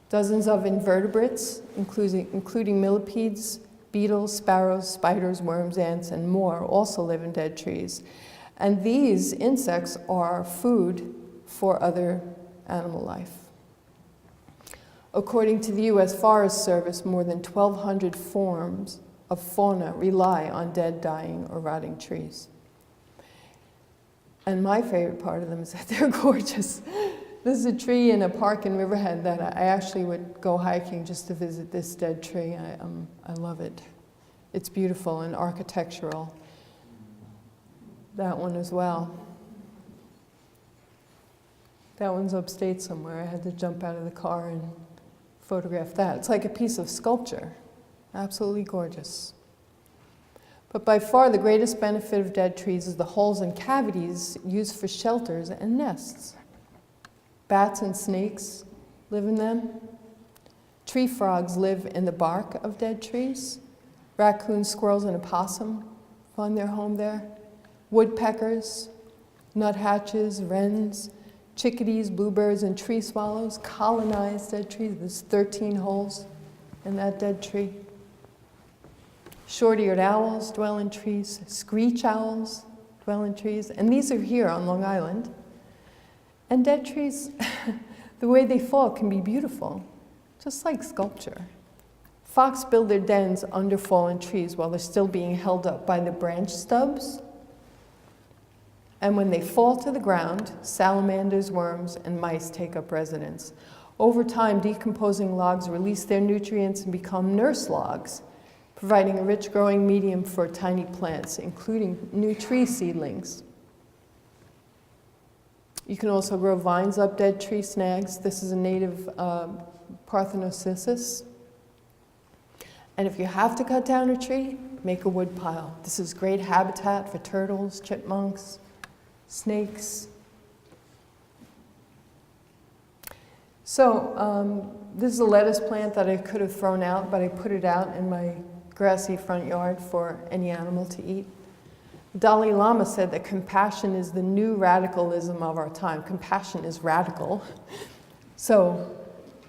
Dozens of invertebrates, including millipedes, beetles, sparrows, spiders, worms, ants, and more, also live in dead trees. And these insects are food for other animal life. According to the U.S. Forest Service, more than 1,200 forms of fauna rely on dead, dying, or rotting trees. And my favorite part of them is that they're gorgeous. This is a tree in a park in Riverhead that I actually would go hiking just to visit this dead tree. I love it. It's beautiful and architectural. That one as well. That one's upstate somewhere. I had to jump out of the car and photograph that. It's like a piece of sculpture. Absolutely gorgeous. But by far the greatest benefit of dead trees is the holes and cavities used for shelters and nests. Bats and snakes live in them. Tree frogs live in the bark of dead trees. Raccoons, squirrels, and opossum find their home there. Woodpeckers, nuthatches, wrens, chickadees, bluebirds, and tree swallows colonize dead trees. There's 13 holes in that dead tree. Short-eared owls dwell in trees. Screech owls dwell in trees. And these are here on Long Island. And dead trees, the way they fall can be beautiful, just like sculpture. Fox build their dens under fallen trees while they're still being held up by the branch stubs. And when they fall to the ground, salamanders, worms, and mice take up residence. Over time, decomposing logs release their nutrients and become nurse logs, providing a rich growing medium for tiny plants, including new tree seedlings. You can also grow vines up dead tree snags. This is a native Parthenocissus. And if you have to cut down a tree, make a wood pile. This is great habitat for turtles, chipmunks, snakes. So this is a lettuce plant that I could have thrown out, but I put it out in my grassy front yard for any animal to eat. The Dalai Lama said that compassion is the new radicalism of our time. Compassion is radical. So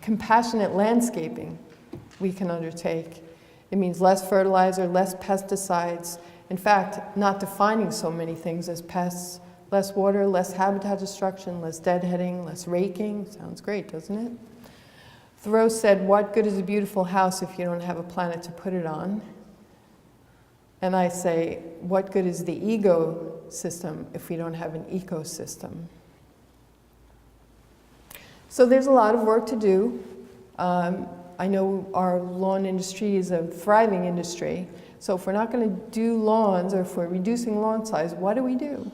compassionate landscaping we can undertake. It means less fertilizer, less pesticides. In fact, not defining so many things as pests. Less water, less habitat destruction, less deadheading, less raking. Sounds great, doesn't it? Thoreau said, what good is a beautiful house if you don't have a planet to put it on? And I say, what good is the ecosystem if we don't have an ecosystem? So there's a lot of work to do. I know our lawn industry is a thriving industry. So if we're not going to do lawns, or if we're reducing lawn size, what do we do?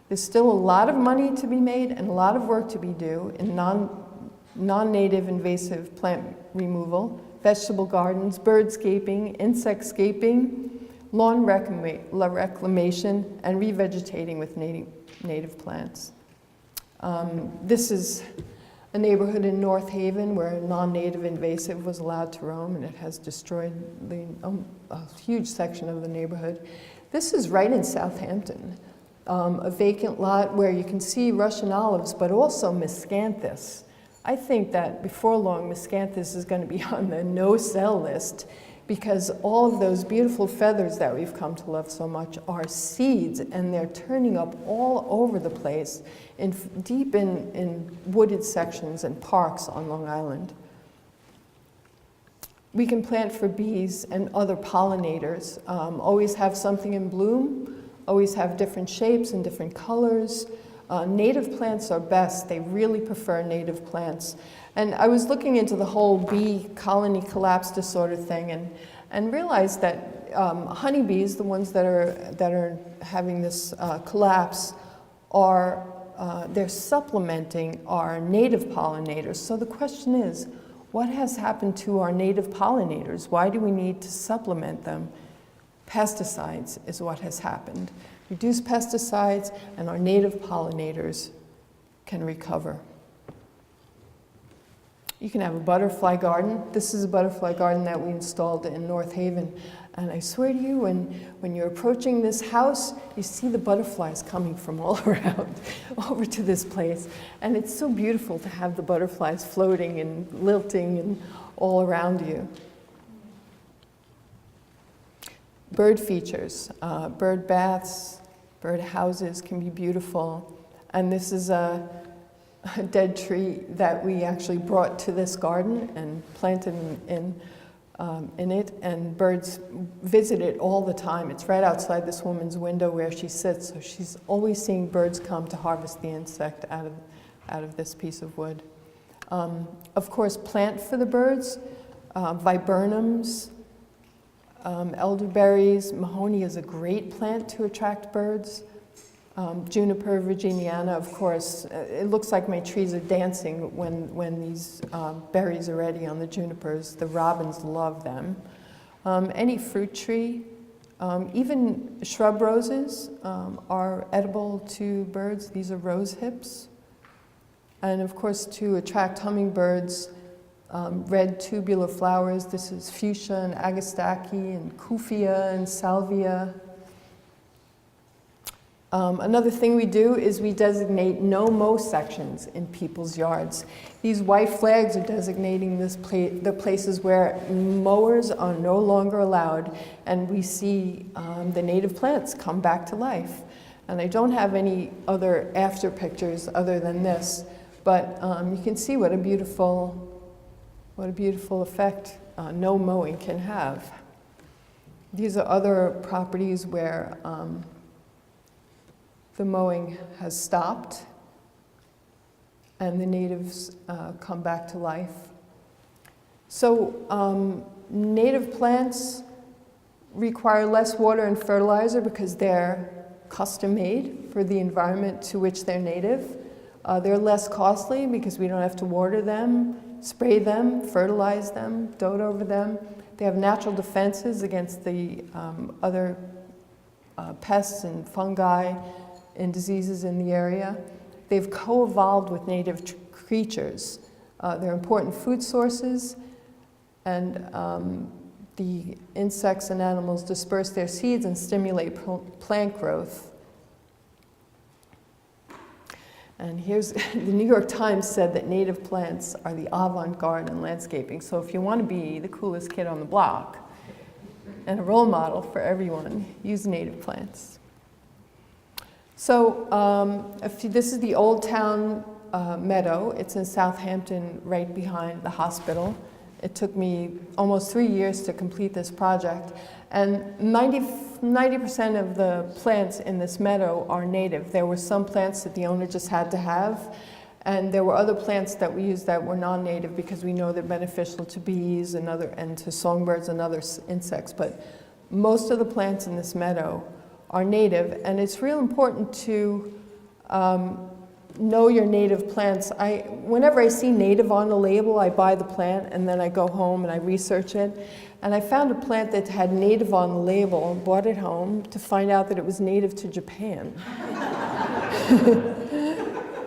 There's still a lot of money to be made and a lot of work to be done in non-native invasive plant removal, vegetable gardens, birdscaping, insectscaping, lawn reclamation, and revegetating with native plants. This is a neighborhood in North Haven where non-native invasive was allowed to roam, and it has destroyed a huge section of the neighborhood. This is right in Southampton. A vacant lot where you can see Russian olives, but also miscanthus. I think that before long, miscanthus is going to be on the no-sell list because all of those beautiful feathers that we've come to love so much are seeds, and they're turning up all over the place, deep in wooded sections and parks on Long Island. We can plant for bees and other pollinators. Always have something in bloom. Always have different shapes and different colors. Native plants are best. They really prefer native plants. And I was looking into the whole bee colony collapse disorder thing and realized that honeybees, the ones that are having this collapse, they're supplementing our native pollinators. So the question is, what has happened to our native pollinators? Why do we need to supplement them? Pesticides is what has happened. Reduce pesticides and our native pollinators can recover. You can have a butterfly garden. This is a butterfly garden that we installed in North Haven. And I swear to you, when you're approaching this house, you see the butterflies coming from all around over to this place. And it's so beautiful to have the butterflies floating and lilting and all around you. Bird features, bird baths, bird houses can be beautiful. And this is a dead tree that we actually brought to this garden and planted in it, and birds visit it all the time. It's right outside this woman's window where she sits, so she's always seeing birds come to harvest the insect out of this piece of wood. Of course, plant for the birds, viburnums, elderberries. Mahoney is a great plant to attract birds. Juniper virginiana, of course. It looks like my trees are dancing when these berries are ready on the junipers. The robins love them. Any fruit tree, even shrub roses are edible to birds. These are rose hips. And of course, to attract hummingbirds, red tubular flowers. This is fuchsia and agastache and kufia and salvia. Another thing we do is we designate no-mow sections in people's yards. These white flags are designating the places where mowers are no longer allowed, and we see the native plants come back to life. And I don't have any other after pictures other than this, but you can see what a beautiful What a beautiful effect no mowing can have. These are other properties where the mowing has stopped and the natives come back to life. So native plants require less water and fertilizer because they're custom made for the environment to which they're native. They're less costly because we don't have to water them, spray them, fertilize them, dote over them. They have natural defenses against the other pests and fungi and diseases in the area. They've co-evolved with native creatures. They're important food sources, and the insects and animals disperse their seeds and stimulate plant growth. And here's, the New York Times said that native plants are the avant-garde in landscaping. So if you want to be the coolest kid on the block and a role model for everyone, use native plants. So this is the Old Town Meadow. It's in Southampton, right behind the hospital. It took me almost 3 years to complete this project. And 90% of the plants in this meadow are native. There were some plants that the owner just had to have, and there were other plants that we used that were non-native because we know they're beneficial to bees and to songbirds and other insects. But most of the plants in this meadow are native, and it's real important to know your native plants. Whenever I see native on the label, I buy the plant and then I go home and I research it. And I found a plant that had native on the label and brought it home to find out that it was native to Japan.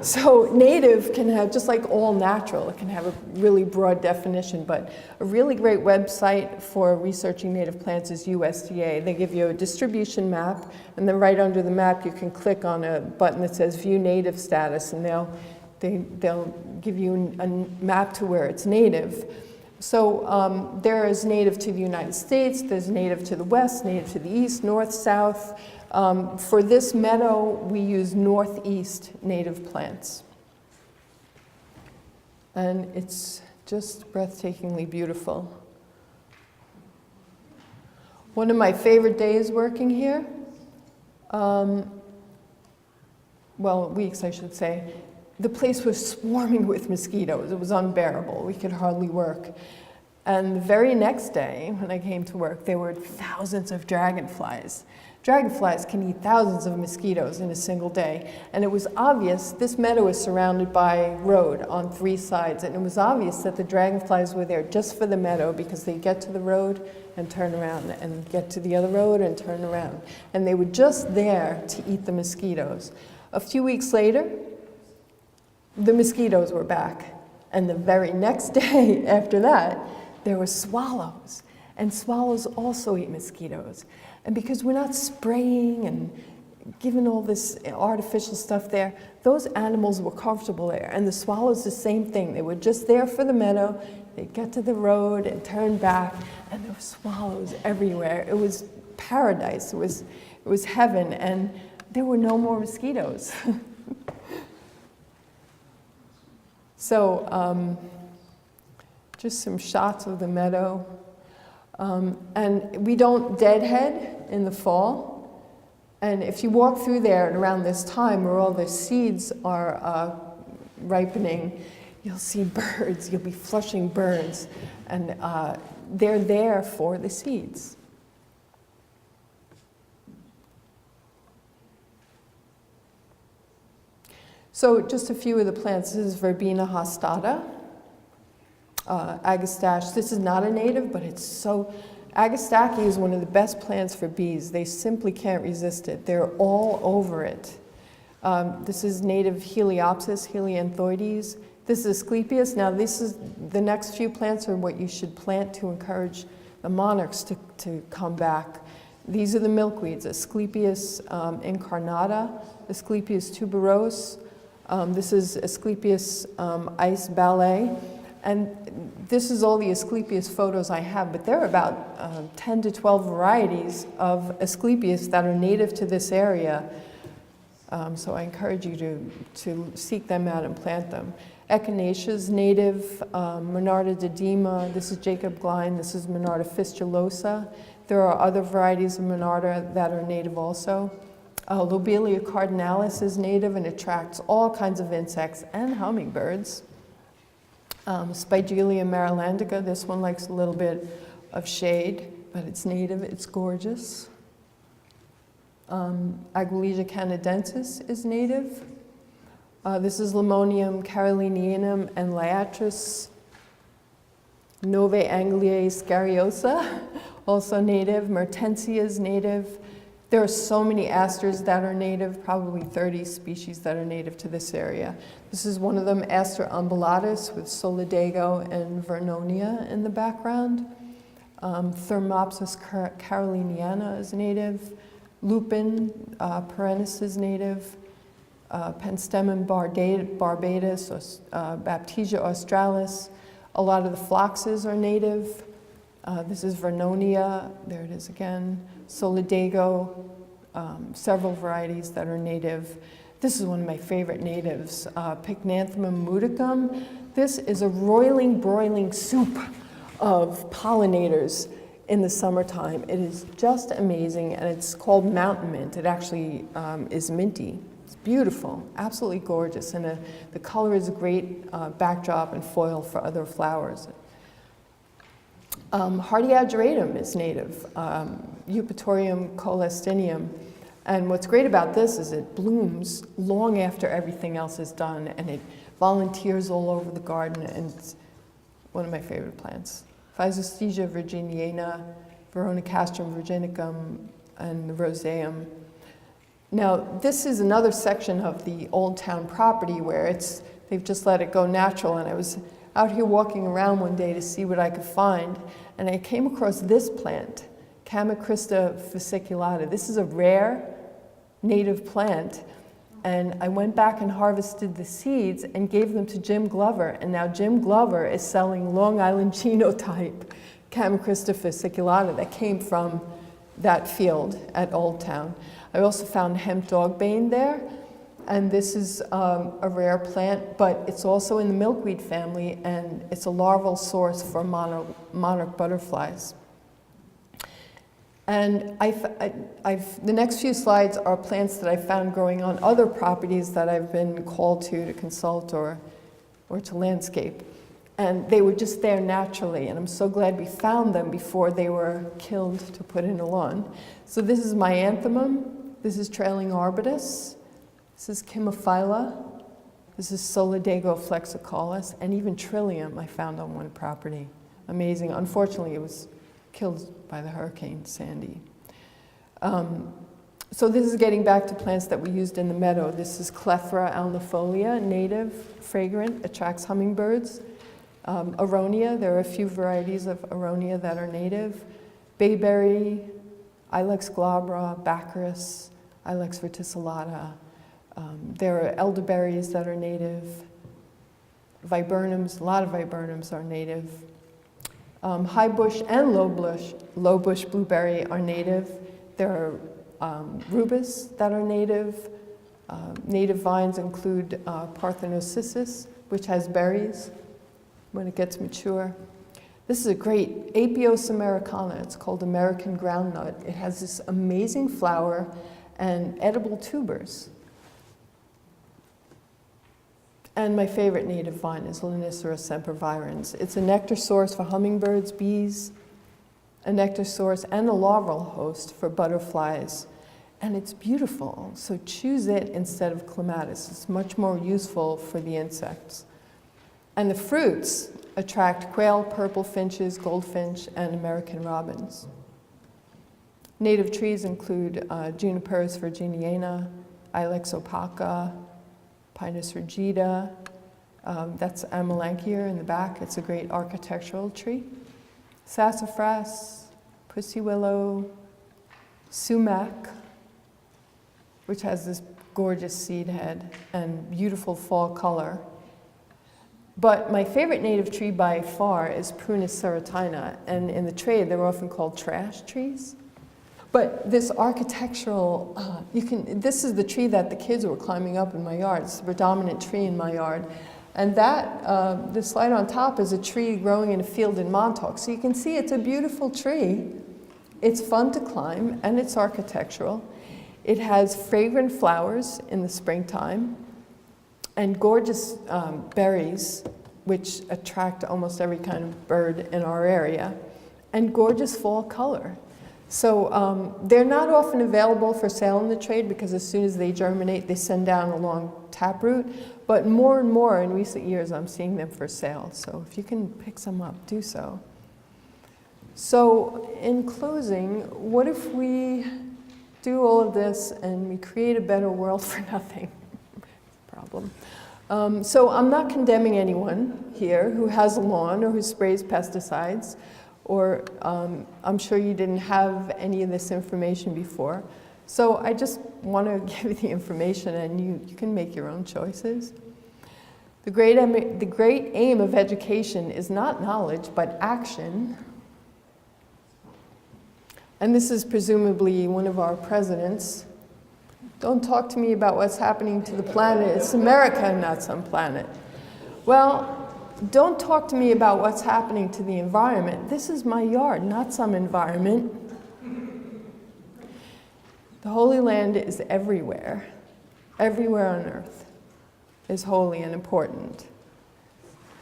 So native can have, just like all natural, it can have a really broad definition, but a really great website for researching native plants is USDA. They give you a distribution map, and then right under the map you can click on a button that says View Native Status, and they'll give you a map to where it's native. So there is native to the United States, there's native to the west, native to the east, north, south. For this meadow, we use northeast native plants. And it's just breathtakingly beautiful. One of my favorite days working here, well, weeks I should say, the place was swarming with mosquitoes. It was unbearable. We could hardly work. And the very next day, when I came to work, there were thousands of dragonflies. Dragonflies can eat thousands of mosquitoes in a single day. And it was obvious, this meadow is surrounded by road on 3 sides, and it was obvious that the dragonflies were there just for the meadow because they get to the road and turn around and get to the other road and turn around. And they were just there to eat the mosquitoes. A few weeks later, the mosquitoes were back. And the very next day after that, there were swallows. And swallows also eat mosquitoes. And because we're not spraying and giving all this artificial stuff there, those animals were comfortable there. And the swallows, the same thing. They were just there for the meadow. They'd get to the road and turn back, and there were swallows everywhere. It was paradise. It was heaven, and there were no more mosquitoes. So just some shots of the meadow. And we don't deadhead in the fall. And if you walk through there at around this time where all the seeds are ripening, you'll see birds. You'll be flushing birds. And they're there for the seeds. So just a few of the plants. This is Verbena hostata. Agastache, this is not a native, but it's so, Agastache is one of the best plants for bees. They simply can't resist it. They're all over it. This is native Heliopsis, Helianthoides. This is Asclepias. Now the next few plants are what you should plant to encourage the monarchs to come back. These are the milkweeds, Asclepias incarnata, Asclepias tuberose. This is Asclepias ice ballet. And this is all the Asclepias photos I have, but there are about 10 to 12 varieties of Asclepias that are native to this area. So I encourage you to seek them out and plant them. Echinacea is native. Monarda dodema, this is Jacob Glein, this is Monarda fistulosa. There are other varieties of Monarda that are native also. Lobelia cardinalis is native and attracts all kinds of insects and hummingbirds. Spigelia marilandica, this one likes a little bit of shade, but it's native, it's gorgeous. Aguilegia canadensis is native. This is Limonium carolinianum and Liatris. Novae Angliae scariosa, also native. Mertensia is native. There are so many asters that are native, probably 30 species that are native to this area. This is one of them, Aster umbulatus, with Solidago and Vernonia in the background. Thermopsis caroliniana is native. Lupin perennis is native. Penstemon barbatus, Baptisia australis. A lot of the phloxes are native. This is Vernonia, there it is again. Solidago, several varieties that are native. This is one of my favorite natives, Pycnanthemum mudicum. This is a roiling, broiling soup of pollinators in the summertime. It is just amazing, and it's called mountain mint. It actually is minty. It's beautiful, absolutely gorgeous, and the color is a great backdrop and foil for other flowers. Hardyageratum is native, Eupatorium coelestinium. And what's great about this is it blooms long after everything else is done, and it volunteers all over the garden, and it's one of my favorite plants. Physostegia virginiana, Veronicastrum virginicum, and the roseum. Now, this is another section of the Old Town property where they've just let it go natural, and I was out here walking around one day to see what I could find, and I came across this plant, Chamacrista fasciculata. This is a rare native plant, and I went back and harvested the seeds and gave them to Jim Glover, and now Jim Glover is selling Long Island genotype Chamacrista fasciculata that came from that field at Old Town. I also found hemp dogbane there, and this is a rare plant, but it's also in the milkweed family, and it's a larval source for monarch butterflies. And the next few slides are plants that I found growing on other properties that I've been called to consult or to landscape. And they were just there naturally, and I'm so glad we found them before they were killed to put in a lawn. So this is Myanthemum, this is Trailing arbutus, this is Chimophylla, this is Solidago flexicalis, and even Trillium I found on one property. Amazing. Unfortunately, it was killed by the Hurricane Sandy. So this is getting back to plants that we used in the meadow. This is Clethra alnifolia, native, fragrant, attracts hummingbirds. Aronia, there are a few varieties of Aronia that are native. Bayberry, Ilex glabra, Baccharis, Ilex verticillata. There are elderberries that are native. Viburnums, a lot of viburnums are native. High bush and low bush blueberry are native. There are rubus that are native. Native vines include Parthenocissus, which has berries when it gets mature. This is a great Apios americana. It's called American groundnut. It has this amazing flower and edible tubers. And my favorite native vine is Lonicera sempervirens. It's a nectar source for hummingbirds, bees, a nectar source and a larval host for butterflies. And it's beautiful, so choose it instead of clematis. It's much more useful for the insects. And the fruits attract quail, purple finches, goldfinch, and American robins. Native trees include Juniperus virginiana, Ilex opaca, Pinus rigida. That's Amelanchier in the back. It's a great architectural tree. Sassafras, pussy willow, sumac, which has this gorgeous seed head and beautiful fall color. But my favorite native tree by far is Prunus serratina, and in the trade they're often called trash trees. But this architectural, this is the tree that the kids were climbing up in my yard. It's the predominant tree in my yard. And that, the slide on top is a tree growing in a field in Montauk. So you can see it's a beautiful tree. It's fun to climb, and it's architectural. It has fragrant flowers in the springtime and gorgeous berries, which attract almost every kind of bird in our area, and gorgeous fall color. So they're not often available for sale in the trade because as soon as they germinate, they send down a long taproot. But more and more in recent years, I'm seeing them for sale. So if you can pick some up, do so. So in closing, what if we do all of this and we create a better world for nothing? Problem. So I'm not condemning anyone here who has a lawn or who sprays pesticides, or I'm sure you didn't have any of this information before. So I just want to give you the information, and you can make your own choices. The great aim of education is not knowledge, but action. And this is presumably one of our presidents. Don't talk to me about what's happening to the planet. It's America, not some planet. Well, don't talk to me about what's happening to the environment. This is my yard, not some environment. The Holy Land is everywhere. Everywhere on earth is holy and important.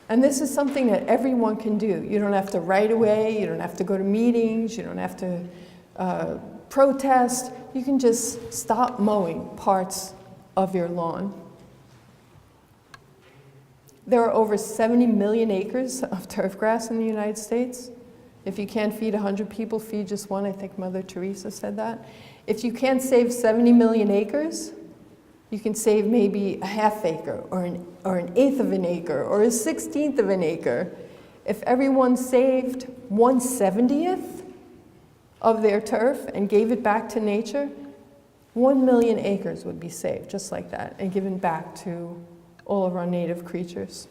And this is something that everyone can do. You don't have to write away, you don't have to go to meetings, you don't have to protest. You can just stop mowing parts of your lawn. There are over 70 million acres of turf grass in the United States. If you can't feed 100 people, feed just one. I think Mother Teresa said that. If you can't save 70 million acres, you can save maybe a half acre or an eighth of an acre or a 16th of an acre. If everyone saved 1/70th of their turf and gave it back to nature, 1 million acres would be saved just like that and given back to all of our native creatures.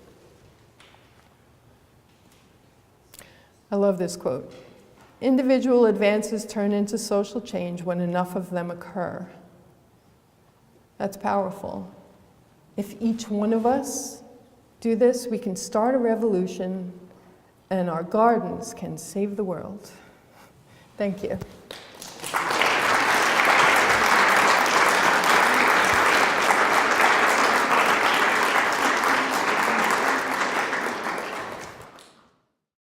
I love this quote. Individual advances turn into social change when enough of them occur. That's powerful. If each one of us do this, we can start a revolution and our gardens can save the world. Thank you.